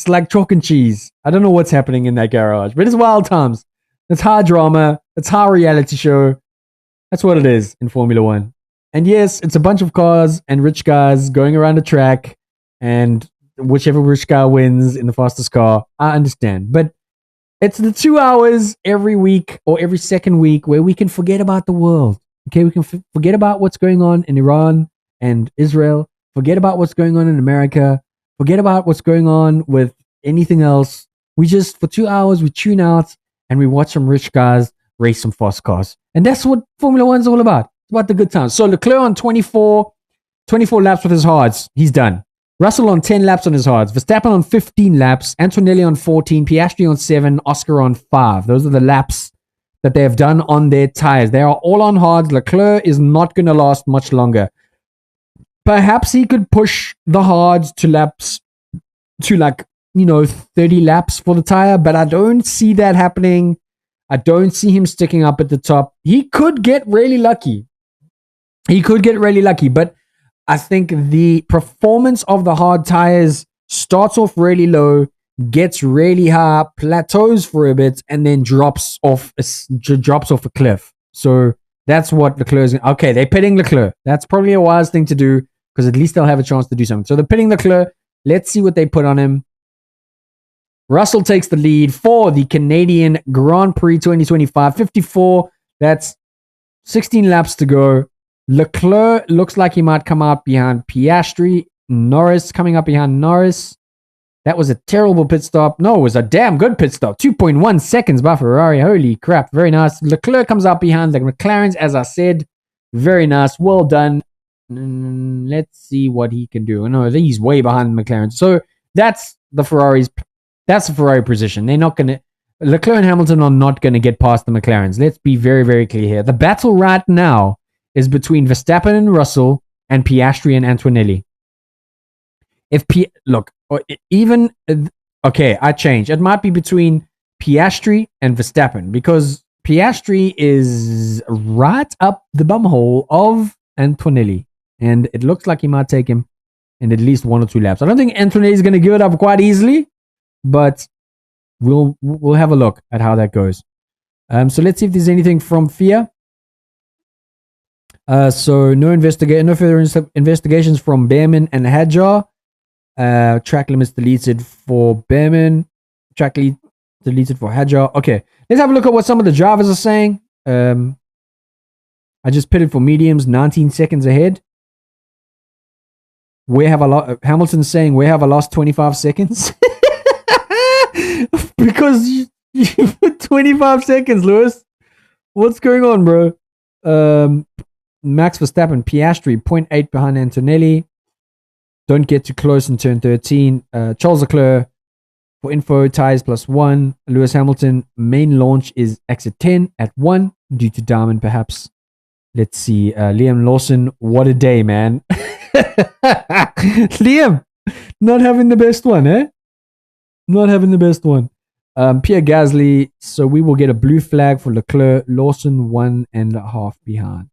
like chalk and cheese. I don't know what's happening in that garage, but it's wild times. It's hard drama. It's hard reality show. That's what it is in Formula One. And yes, it's a bunch of cars and rich guys going around the track, and whichever rich guy wins in the fastest car. I understand, but it's the 2 hours every week or every second week where we can forget about the world. Okay, we can forget about what's going on in Iran and Israel. Forget about what's going on in America. Forget about what's going on with anything else. We just, for 2 hours, we tune out and we watch some rich guys race some fast cars. And that's what Formula One's all about. It's about the good times. So Leclerc on 24 laps with his hards. He's done. Russell on 10 laps on his hards. Verstappen on 15 laps. Antonelli on 14. Piastri on 7. Oscar on 5. Those are the laps that they have done on their tires. They are all on hards. Leclerc is not going to last much longer. Perhaps he could push the hards to laps to 30 laps for the tire, but I don't see that happening. I don't see him sticking up at the top. He could get really lucky. But I think the performance of the hard tires starts off really low, gets really high, plateaus for a bit, and then drops off a cliff. So that's what Leclerc is. Okay, they're pitting Leclerc. That's probably a wise thing to do because at least they'll have a chance to do something. So they're pitting Leclerc. Let's see what they put on him. Russell takes the lead for the Canadian Grand Prix 2025. 54. That's 16 laps to go. Leclerc looks like he might come out behind Piastri. Norris coming up behind Norris. That was a terrible pit stop. No, it was a damn good pit stop. 2.1 seconds by Ferrari. Holy crap. Very nice. Leclerc comes out behind the McLarens, as I said. Very nice. Well done. Let's see what he can do. No, he's way behind the McLaren. So that's the Ferrari position. They're not going to... Leclerc and Hamilton are not going to get past the McLarens. Let's be very, very clear here. The battle right now is between Verstappen and Russell and Piastri and Antonelli. I change. It might be between Piastri and Verstappen because Piastri is right up the bumhole of Antonelli, and it looks like he might take him in at least 1 or 2 laps. I don't think Antonelli is going to give it up quite easily, but we'll have a look at how that goes. So let's see if there's anything from FIA. So no further investigations from Behrman and Hadjar. Track limits deleted for Behrman. Track deleted for Hadjar. Okay, let's have a look at what some of the drivers are saying. I just pitted for mediums, 19 seconds ahead. Hamilton's saying, where have I lost 25 seconds? Because you put 25 seconds, Lewis. What's going on, bro? Max Verstappen, Piastri, 0.8 behind Antonelli. Don't get too close in turn 13. Charles Leclerc for info, tires +1. Lewis Hamilton, main launch is exit 10 at 1 due to Diamond, perhaps. Let's see. Liam Lawson, what a day, man. Liam, not having the best one, eh? Not having the best one. Pierre Gasly, so we will get a blue flag for Leclerc. Lawson 1.5 behind.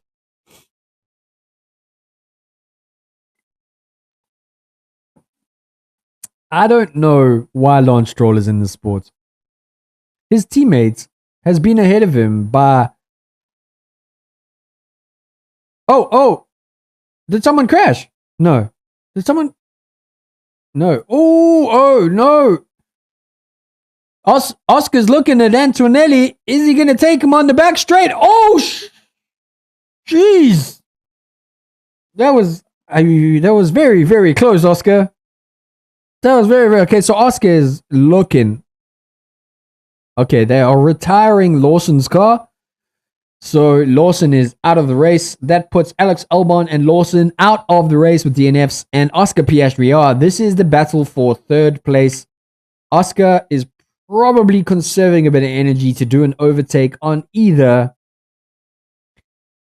I don't know why Lance Stroll is in the sport. His teammates has been ahead of him by... Oh! Did someone crash? No. Did someone... No. Oh, no. Oscar's looking at Antonelli. Is he going to take him on the back straight? Oh, jeez. That was very, very close, Oscar. That was very, very... Okay, so Oscar is looking. Okay, they are retiring Lawson's car. So Lawson is out of the race. That puts Alex Albon and Lawson out of the race with DNFs. And Oscar Piastri are. This is the battle for third place. Oscar is probably conserving a bit of energy to do an overtake on either.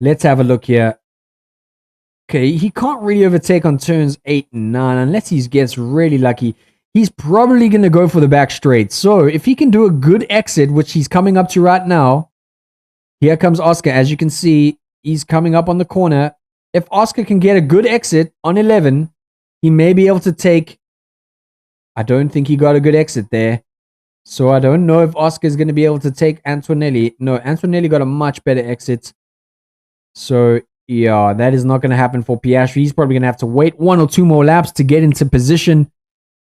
Let's have a look here. okay, he can't really overtake on turns 8 and 9 unless he gets really lucky. He's probably going to go for the back straight. So if he can do a good exit, which he's coming up to right now, here comes Oscar. As you can see, he's coming up on the corner. If Oscar can get a good exit on 11, he may be able to take... I don't think he got a good exit there. So I don't know if Oscar is going to be able to take Antonelli. No, Antonelli got a much better exit. So, yeah, that is not going to happen for Piastri. He's probably going to have to wait 1 or 2 more laps to get into position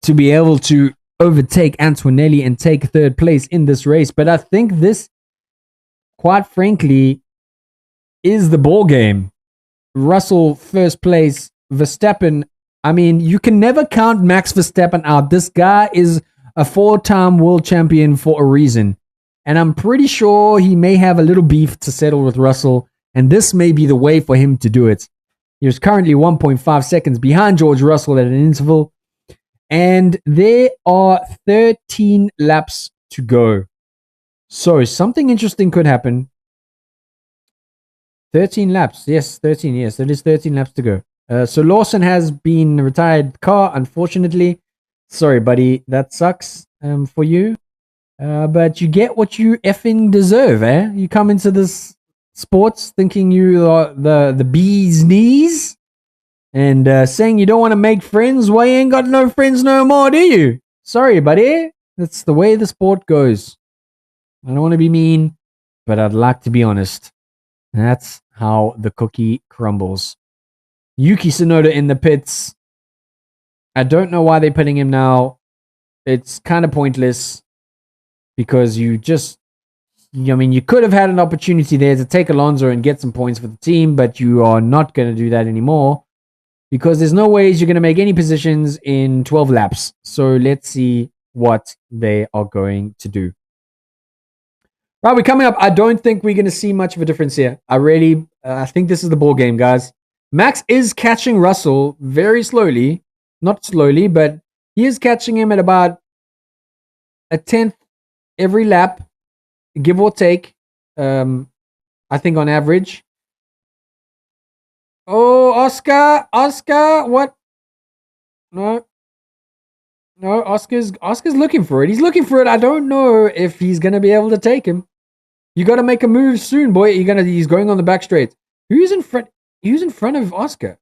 to be able to overtake Antonelli and take third place in this race. But I think this, quite frankly, is the ball game. Russell first place, Verstappen. I mean, you can never count Max Verstappen out. This guy is a 4-time world champion for a reason. And I'm pretty sure he may have a little beef to settle with Russell. And this may be the way for him to do it. He's currently 1.5 seconds behind George Russell at an interval. And there are 13 laps to go. So something interesting could happen. 13 laps. Yes, 13. Yes, it is 13 laps to go. So Lawson has been retired car, unfortunately. Sorry, buddy. That sucks for you. But you get what you effing deserve, eh? You come into this sports thinking you are the bee's knees and saying you don't want to make friends. Well, you ain't got no friends no more, do you? Sorry, buddy. That's the way the sport goes. I don't want to be mean, but I'd like to be honest. That's how the cookie crumbles. Yuki Tsunoda in the pits. I don't know why they're putting him now. It's kind of pointless because you could have had an opportunity there to take Alonso and get some points for the team, but you are not going to do that anymore because there's no ways you're going to make any positions in 12 laps. So let's see what they are going to do. Right, we're coming up. I don't think we're going to see much of a difference here. I think this is the ball game, guys. Max is catching Russell very slowly. Not slowly, but he is catching him at about a 10th every lap, give or take. I think on average. Oh, Oscar, what? No, Oscar's looking for it. He's looking for it. I don't know if he's gonna be able to take him. You got to make a move soon, boy. He's going on the back straight. Who's in front? Who's in front of Oscar?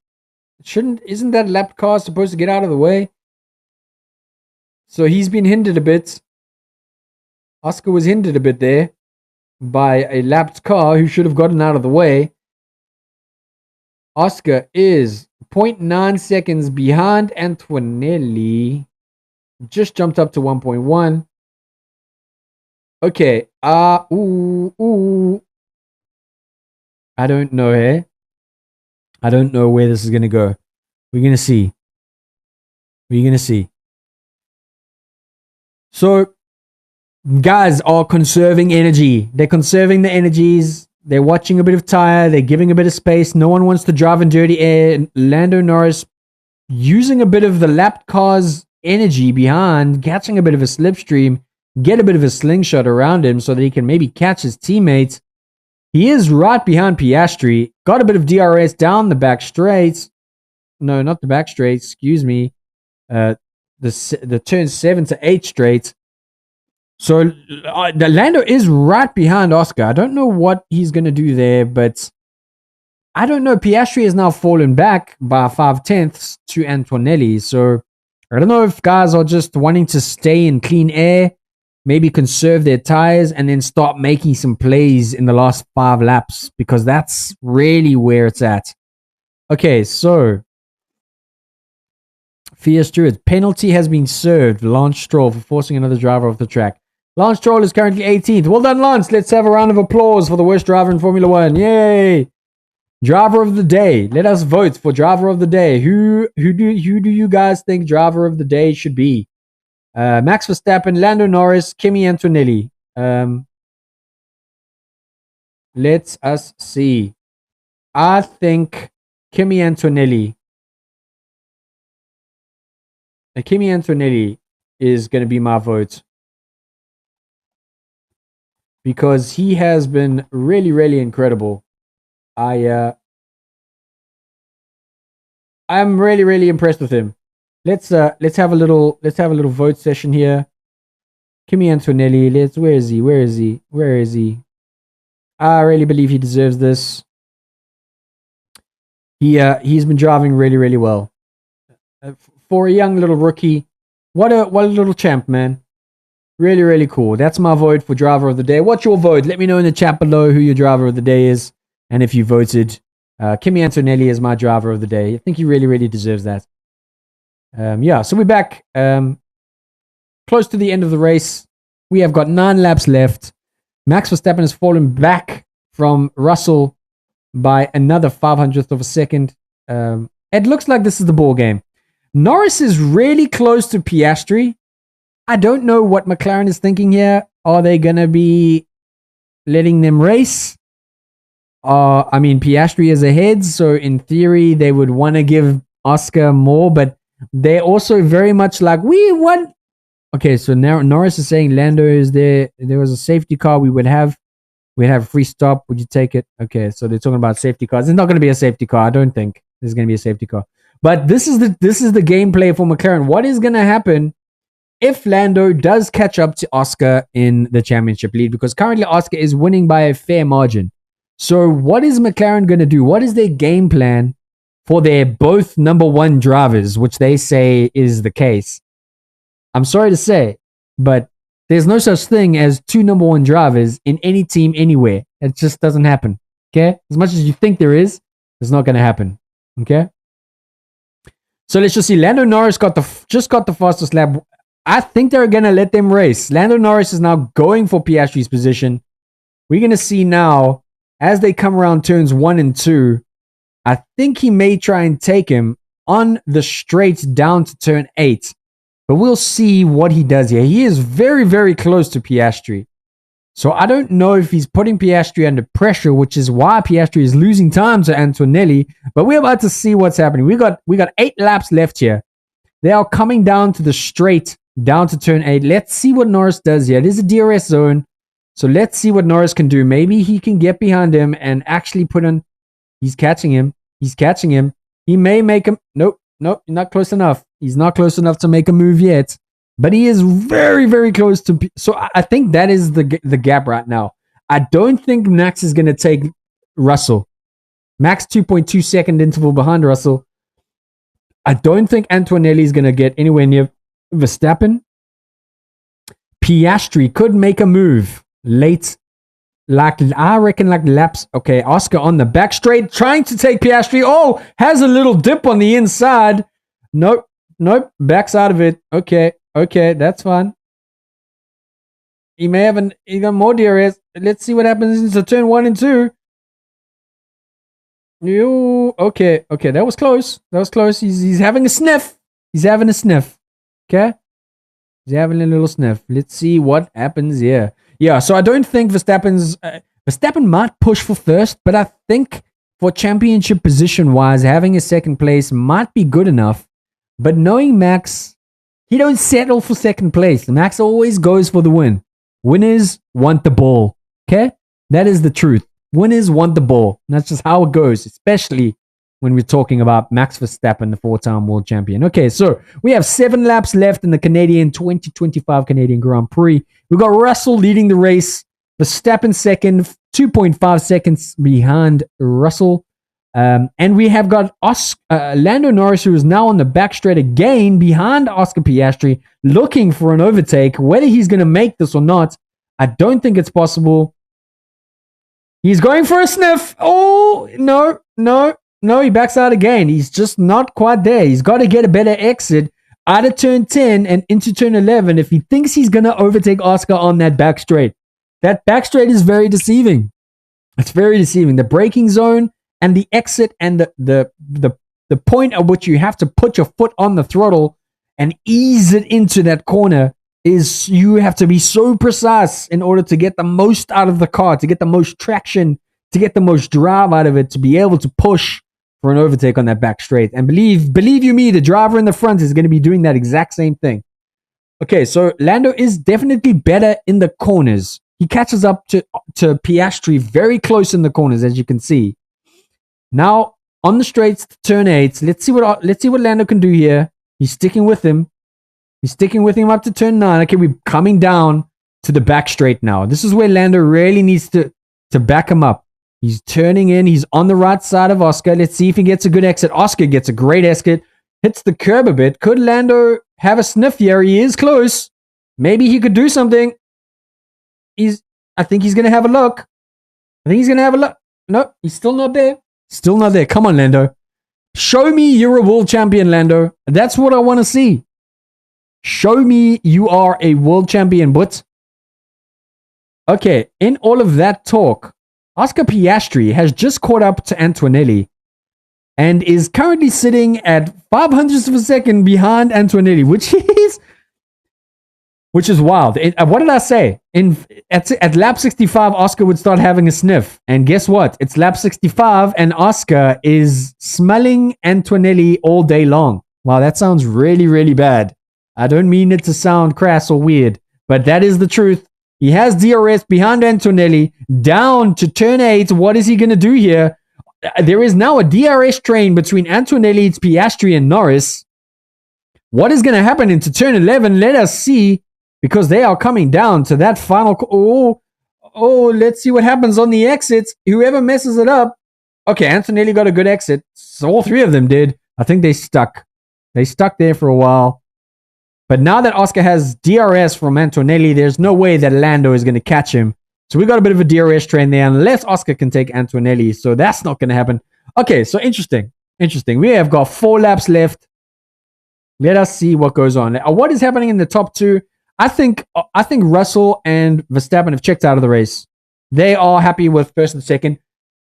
Isn't that lap car supposed to get out of the way? So he's been hindered a bit. Oscar was hindered a bit there by a lapped car who should have gotten out of the way. Oscar is 0.9 seconds behind Antonelli. Just jumped up to 1.1. Okay. I don't know, eh? I don't know where this is going to go. We're going to see. So, guys are conserving energy. They're conserving the energies. They're watching a bit of tire. They're giving a bit of space. No one wants to drive in dirty air. Lando Norris using a bit of the lapped car's energy behind, catching a bit of a slipstream, get a bit of a slingshot around him so that he can maybe catch his teammates. He is right behind Piastri. Got a bit of DRS down the back straight. No, not the back straight. Excuse me. The turn 7 to 8 straight. So the Lando is right behind Oscar. I don't know what he's going to do there, but I don't know. Piastri has now fallen back by 5/10 to Antonelli. So I don't know if guys are just wanting to stay in clean air, maybe conserve their tires, and then start making some plays in the last 5 laps, because that's really where it's at. Okay, so Fia Stewart, penalty has been served. Lance Stroll for forcing another driver off the track. Lance Stroll is currently 18th. Well done, Lance. Let's have a round of applause for the worst driver in Formula One. Yay! Driver of the day. Let us vote for driver of the day. Who do you guys think driver of the day should be? Max Verstappen, Lando Norris, Kimi Antonelli. Let's us see. I think Kimi Antonelli. Kimi Antonelli is going to be my vote, because he has been really, really incredible. I'm really, really impressed with him. Let's have a little vote session here. Kimi Antonelli, where is he? I really believe he deserves this. He's been driving really, really well. For a young little rookie, what a little champ, man. Really, really cool. That's my vote for driver of the day. What's your vote? Let me know in the chat below who your driver of the day is, and if you voted Kimi Antonelli as my driver of the day. I think he really, really deserves that. So we're back close to the end of the race. We have got 9 laps left. Max Verstappen has fallen back from Russell by another 500th of a second. It looks like this is the ball game. Norris is really close to Piastri. I don't know what McLaren is thinking here. Are they going to be letting them race? Piastri is ahead, so in theory, they would want to give Oscar more, but they're also very much like, we want. Okay, so now Norris is saying Lando is there. There was a safety car we'd have a free stop. Would you take it? Okay, so they're talking about safety cars. There's not going to be a safety car. I don't think there's going to be a safety car. But this is the gameplay for McLaren. What is going to happen if Lando does catch up to Oscar in the championship lead? Because currently Oscar is winning by a fair margin. So what is McLaren going to do? What is their game plan for their both number one drivers, which they say is the case? I'm sorry to say, but there's no such thing as 2 number one drivers in any team anywhere. It just doesn't happen. Okay? As much as you think there is, it's not going to happen. Okay? So let's just see. Lando Norris just got the fastest lap. I think they're going to let them race. Lando Norris is now going for Piastri's position. We're going to see now, as they come around turns 1 and 2, I think he may try and take him on the straight down to turn 8. But we'll see what he does here. He is very, very close to Piastri. So I don't know if he's putting Piastri under pressure, which is why Piastri is losing time to Antonelli. But we're about to see what's happening. We got 8 laps left here. They are coming down to the straight, down to turn 8. Let's see what Norris does here. It is a DRS zone. So let's see what Norris can do. Maybe he can get behind him and actually put on... He's catching him. He may make him... Nope, not close enough. He's not close enough to make a move yet. But he is very, very close to... So I think that is the gap right now. I don't think Max is going to take Russell. Max 2.2 second interval behind Russell. I don't think Antonelli is going to get anywhere near Verstappen. Piastri could make a move late. I reckon laps. Okay, Oscar on the back straight, trying to take Piastri. Oh, has a little dip on the inside. Nope, backs out of it. Okay, that's fine. He got more DRS. Let's see what happens into turn 1 and 2. Okay, that was close. He's having a sniff. Okay? He's having a little sniff. Let's see what happens here. Yeah, so I don't think Verstappen might push for first, but I think for championship position-wise, having a second place might be good enough. But knowing Max, he don't settle for second place. Max always goes for the win. Winners want the ball. Okay? That is the truth. Winners want the ball. And that's just how it goes, especially when we're talking about Max Verstappen, the 4-time world champion. Okay, so we have 7 laps left in the Canadian 2025 Canadian Grand Prix. We've got Russell leading the race. Verstappen second, 2.5 seconds behind Russell. And we have got Lando Norris, who is now on the back straight again behind Oscar Piastri, looking for an overtake. Whether he's going to make this or not, I don't think it's possible. He's going for a sniff. Oh, no, he backs out again. He's just not quite there. He's got to get a better exit out of turn 10 and into turn 11 if he thinks he's going to overtake Oscar on that back straight. That back straight is very deceiving. It's very deceiving. The braking zone and the exit and the point at which you have to put your foot on the throttle and ease it into that corner is you have to be so precise in order to get the most out of the car, to get the most traction, to get the most drive out of it, to be able to push for an overtake on that back straight. And believe you me, the driver in the front is going to be doing that exact same thing. Okay, so Lando is definitely better in the corners. He catches up to Piastri very close in the corners, as you can see. Now, on the straights to turn 8. Let's see what Lando can do here. He's sticking with him. He's sticking with him up to turn 9. Okay, we're coming down to the back straight now. This is where Lando really needs to back him up. He's turning in. He's on the right side of Oscar. Let's see if he gets a good exit. Oscar gets a great exit. Hits the curb a bit. Could Lando have a sniff here? He is close. Maybe he could do something. I think he's going to have a look. No, he's still not there. Still not there. Come on, Lando. Show me you're a world champion, Lando. That's what I want to see. Show me you are a world champion, but... Okay, in all of that talk, Oscar Piastri has just caught up to Antonelli and is currently sitting at 500ths of a second behind Antonelli, which is wild. What did I say? At lap 65, Oscar would start having a sniff. And guess what? It's lap 65 and Oscar is smelling Antonelli all day long. Wow, that sounds really, really bad. I don't mean it to sound crass or weird, but that is the truth. He has DRS behind Antonelli, down to turn 8. What is he going to do here? There is now a DRS train between Antonelli, Piastri, and Norris. What is going to happen into turn 11? Let us see, because they are coming down to that final... let's see what happens on the exits. Whoever messes it up... Okay, Antonelli got a good exit. So all three of them did. I think they stuck. They stuck there for a while. But now that Oscar has DRS from Antonelli, there's no way that Lando is going to catch him. So we got a bit of a DRS train there, unless Oscar can take Antonelli. So that's not going to happen. Okay, so interesting. We have got 4 laps left. Let us see what goes on. What is happening in the top 2? I think Russell and Verstappen have checked out of the race. They are happy with first and second.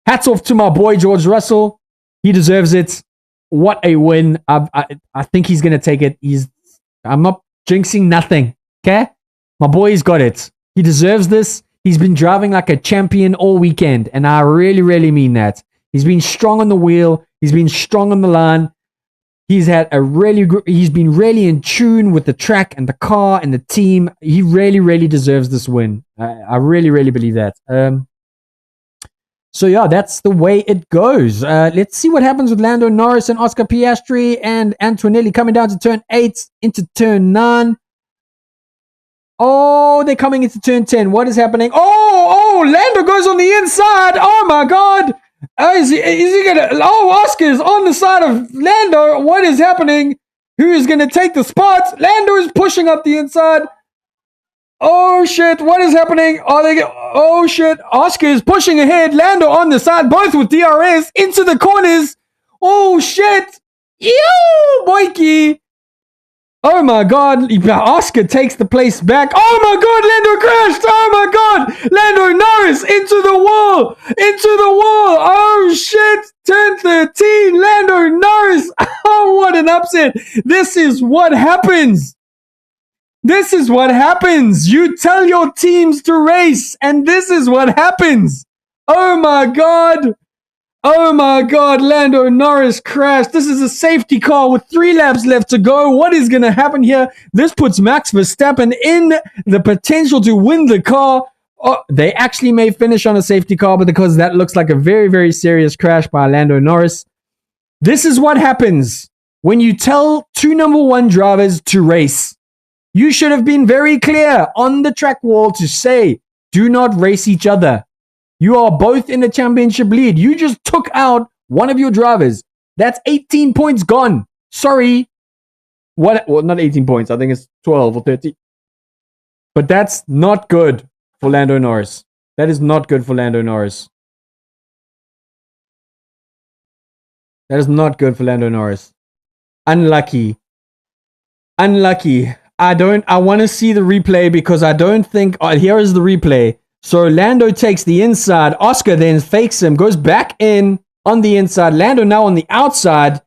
Hats off to my boy, George Russell. He deserves it. What a win. I think he's going to take it. I'm not jinxing nothing, okay? My boy's got it. He deserves this. He's been driving like a champion all weekend, and I really, really mean that. He's been strong on the wheel. He's been strong on the line. He's been really in tune with the track and the car and the team. He really, really deserves this win. I really, really believe that. So yeah, that's the way it goes. Let's see what happens with Lando Norris and Oscar Piastri and Antonelli coming down to turn 8 into turn 9. Oh, they're coming into turn 10. What is happening? Oh, Lando goes on the inside. Oh my God. Is he gonna... Oh, Oscar's on the side of Lando. What is happening? Who is gonna take the spot? Lando is pushing up the inside. Oh shit, what is happening? Oh shit, Oscar is pushing ahead. Lando on the side, both with DRS into the corners. Oh shit. Ew, boykey. Oh my God, Oscar takes the place back. Oh my God, Lando crashed. Oh my God, Lando Norris into the wall. Oh shit, turn 13, Lando Norris. Oh, what an upset. This is what happens. You tell your teams to race, and this is what happens. Oh my God, Lando Norris crashed. This is a safety car with 3 laps left to go. What is going to happen here? This puts Max Verstappen in the potential to win the car. Oh, they actually may finish on a safety car, but because that looks like a very, very serious crash by Lando Norris. This is what happens when you tell 2 number 1 drivers to race. You should have been very clear on the track wall to say, do not race each other. You are both in the championship lead. You just took out one of your drivers. That's 18 points gone. Sorry. What? Well, not 18 points. I think it's 12 or 13. But that's not good for Lando Norris. That is not good for Lando Norris. That is not good for Lando Norris. Unlucky. I want to see the replay because I don't think... here is the replay. So Lando takes the inside. Oscar then fakes him, goes back in on the inside. Lando now on the outside.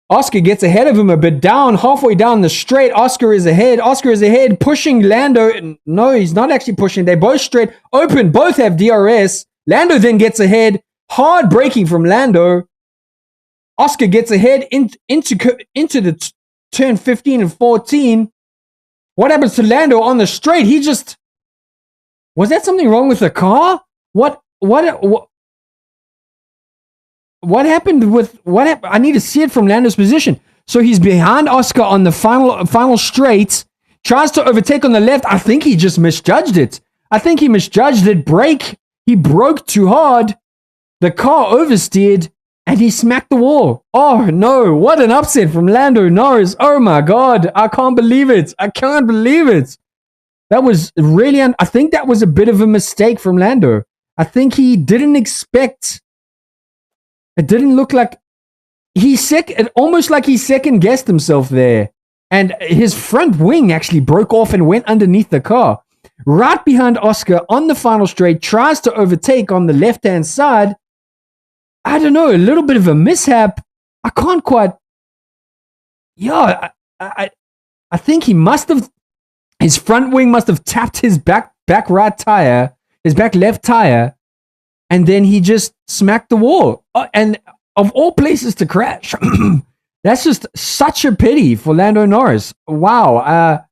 Oscar gets ahead of him a bit down, halfway down the straight. Oscar is ahead, pushing Lando. No, he's not actually pushing. They're both straight, open. Both have DRS. Lando then gets ahead. Hard braking from Lando. Oscar gets ahead into the turn 15 and 14. What happens to Lando on the straight? He just... Was that something wrong with the car? What what happened with I need to see it from Lando's position. So he's behind Oscar on the final straight, tries to overtake on the left. I think he just misjudged it. He broke too hard. The car oversteered and he smacked the wall. Oh no, what an upset from Lando Norris. Oh my God, I can't believe it. That was really, I think that was a bit of a mistake from Lando. I think he didn't expect, it didn't look like, almost like he second guessed himself there. And his front wing actually broke off and went underneath the car. Right behind Oscar on the final straight, tries to overtake on the left-hand side. I don't know, a little bit of a mishap. I can't quite, I think he must have, his front wing must have tapped his back right tire, his back left tire, and then he just smacked the wall. And of all places to crash, that's just such a pity for Lando Norris. Wow.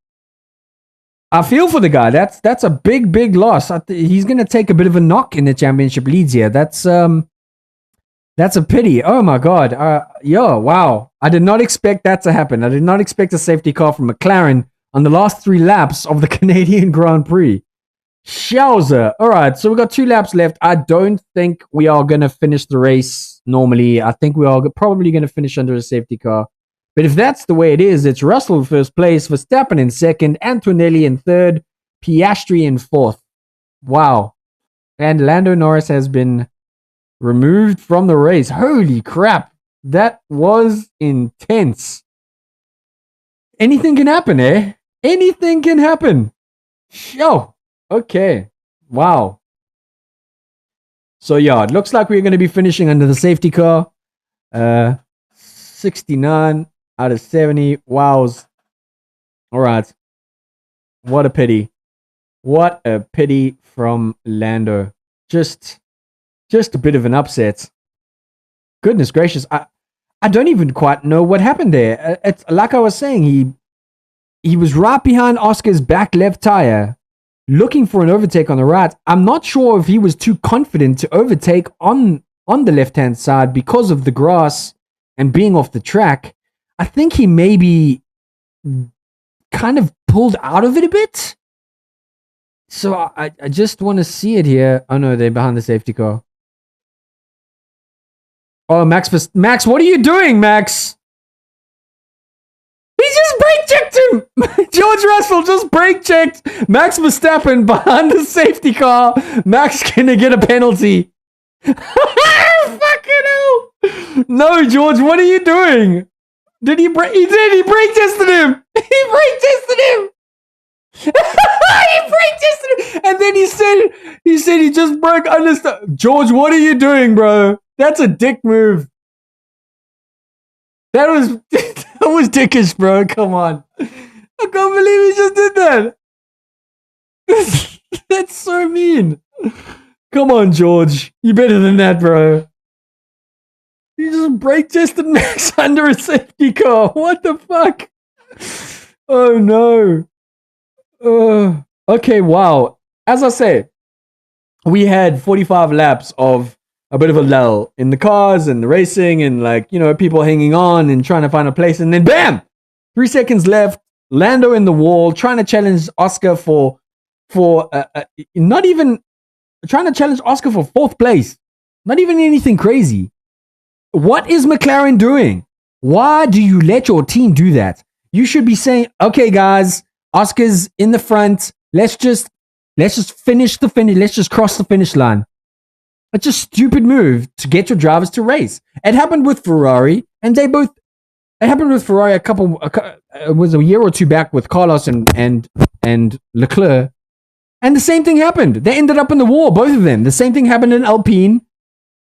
I feel for the guy. That's a big loss. He's going to take a bit of a knock in the championship leads here. That's a pity. Oh my God. Wow. I did not expect that to happen. I did not expect a safety car from McLaren on the last 3 laps of the Canadian Grand Prix. Showzer. All right, so we got 2 laps left. I don't think we are going to finish the race normally. I think we are probably going to finish under a safety car. But if that's the way it is, it's Russell in first place, Verstappen in second, Antonelli in third, Piastri in fourth. Wow. And Lando Norris has been removed from the race. Holy crap. That was intense. Anything can happen, eh? Anything can happen. Oh, okay. Wow. So yeah, it looks like we're going to be finishing under the safety car. 69 out of 70. Wows. All right. What a pity. What a pity from Lando. Just a bit of an upset. Goodness gracious. I don't even quite know what happened there. It's like I was saying, he was right behind Oscar's back left tire, looking for an overtake on the right. I'm not sure if he was too confident to overtake on the left-hand side because of the grass and being off the track. I think he maybe kind of pulled out of it a bit. So I just want to see it here. Oh no, they're behind the safety car. Oh, Max, what are you doing, Max? He just brake checked him. George Russell just brake checked Max Verstappen behind the safety car. Max gonna get a penalty. Fucking hell. No, George, what are you doing? Did he brake? He did. He brake tested him. He brake tested him. He brake tested him. And then he said he just broke under. George, what are you doing, bro? That's a dick move. That was dickish, bro. Come on. I can't believe he just did that. That's so mean. Come on, George. You better than that, bro. You just brake tested Max under a safety car. What the fuck? Oh no. Okay, wow. As I say, we had 45 laps of a bit of a lull in the cars and the racing and people hanging on and trying to find a place. And then bam, 3 seconds left. Lando in the wall, trying to challenge Oscar for not even trying to challenge Oscar for 4th place. Not even anything crazy. What is McLaren doing? Why do you let your team do that? You should be saying, okay, guys, Oscar's in the front. Let's just finish the finish. Let's just cross the finish line. It's a stupid move to get your drivers to race. It happened with Ferrari, and it happened with Ferrari it was a year or 2 back with Carlos and Leclerc. And the same thing happened. They ended up in the wall, both of them. The same thing happened in Alpine.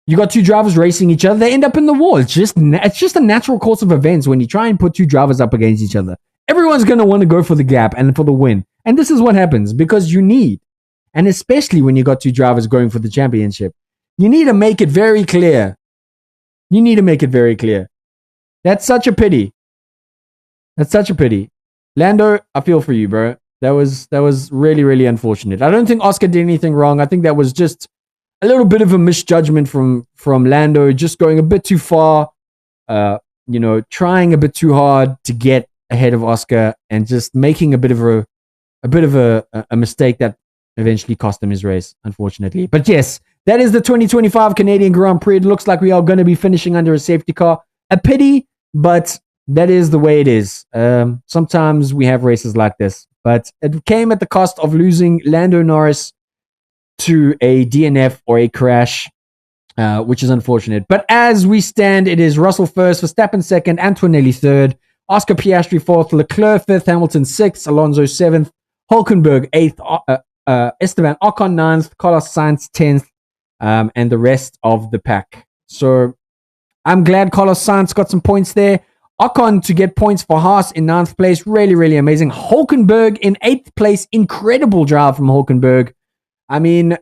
You got 2 drivers racing each other. They end up in the wall. It's just a natural course of events when you try and put 2 drivers up against each other. Everyone's going to want to go for the gap and for the win. And this is what happens because you need, and especially when you got 2 drivers going for the championship, you need to make it very clear. That's such a pity. Lando, I feel for you, bro. That was really, really unfortunate. I don't think Oscar did anything wrong. I think that was just a little bit of a misjudgment from Lando, just going a bit too far, trying a bit too hard to get ahead of Oscar and just making a bit of a mistake that eventually cost him his race, unfortunately. But yes, that is the 2025 Canadian Grand Prix. It looks like we are going to be finishing under a safety car. A pity, but that is the way it is. Sometimes we have races like this, but it came at the cost of losing Lando Norris to a DNF or a crash, which is unfortunate. But as we stand, it is Russell first, Verstappen second, Antonelli third, Oscar Piastri fourth, Leclerc fifth, Hamilton sixth, Alonso seventh, Hulkenberg eighth, Esteban Ocon ninth, Carlos Sainz 10th, and the rest of the pack. So I'm glad Carlos Sainz got some points there. Ocon to get points for Haas in 9th place. Really, really amazing. Hulkenberg in 8th place. Incredible drive from Hulkenberg. I mean,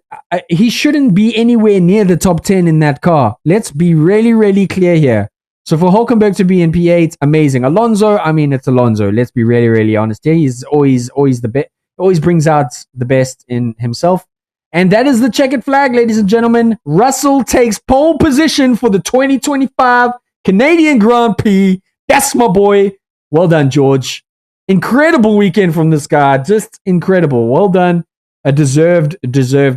he shouldn't be anywhere near the top 10 in that car. Let's be really, really clear here. So for Hulkenberg to be in P8, amazing. Alonso, I mean, it's Alonso. Let's be really, really honest here. He's always the best. Always brings out the best in himself. And that is the checkered flag, ladies and gentlemen. Russell takes pole position for the 2025 Canadian Grand Prix. That's my boy. Well done, George. Incredible weekend from this guy. Just incredible. Well done. A deserved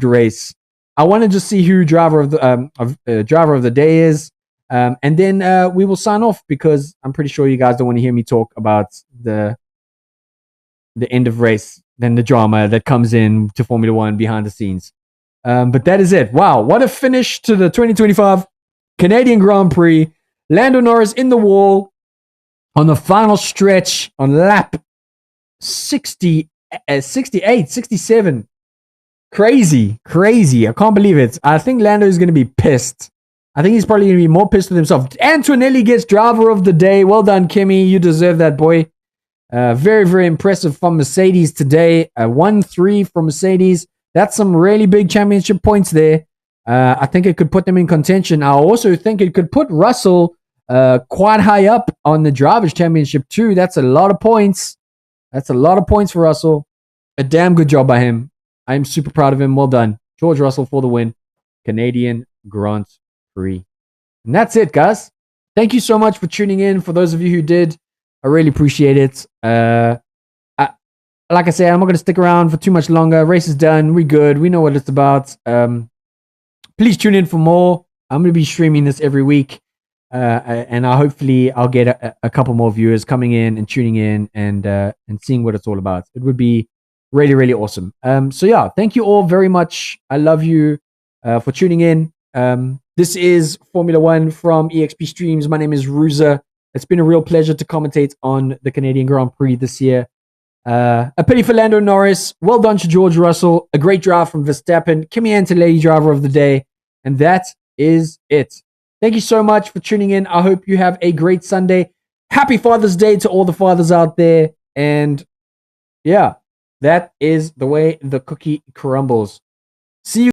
race. I want to just see who driver of the day is. And then we will sign off because I'm pretty sure you guys don't want to hear me talk about the end of race, then the drama that comes in to Formula One behind the scenes. But that is it. Wow, what a finish to the 2025 Canadian Grand Prix. Lando Norris in the wall on the final stretch on lap 68, 67. Crazy. I can't believe it. I think Lando is going to be pissed. I think he's probably going to be more pissed with himself. Antonelli gets driver of the day. Well done, Kimi. You deserve that, boy. Very, very impressive from Mercedes today. 1-3 from Mercedes. That's some really big championship points there. I think it could put them in contention. I also think it could put Russell quite high up on the Drivers' Championship too. That's a lot of points. That's a lot of points for Russell. A damn good job by him. I'm super proud of him. Well done. George Russell for the win. Canadian Grand Prix. And that's it, guys. Thank you so much for tuning in. For those of you who did, I really appreciate it. Like I said, I'm not going to stick around for too much longer. Race is done. We're good. We know what it's about. Please tune in for more. I'm going to be streaming this every week. And hopefully I'll get a couple more viewers coming in and tuning in and seeing what it's all about. It would be really, really awesome. So yeah, thank you all very much. I love you for tuning in. This is Formula One from EXP Streams. My name is Ruza. It's been a real pleasure to commentate on the Canadian Grand Prix this year. A pity for Lando Norris. Well done to George Russell. A great drive from Verstappen. Kimi Antonelli, driver of the day. And that is it. Thank you so much for tuning in. I hope you have a great Sunday. Happy Father's Day to all the fathers out there. And yeah, that is the way the cookie crumbles. See you.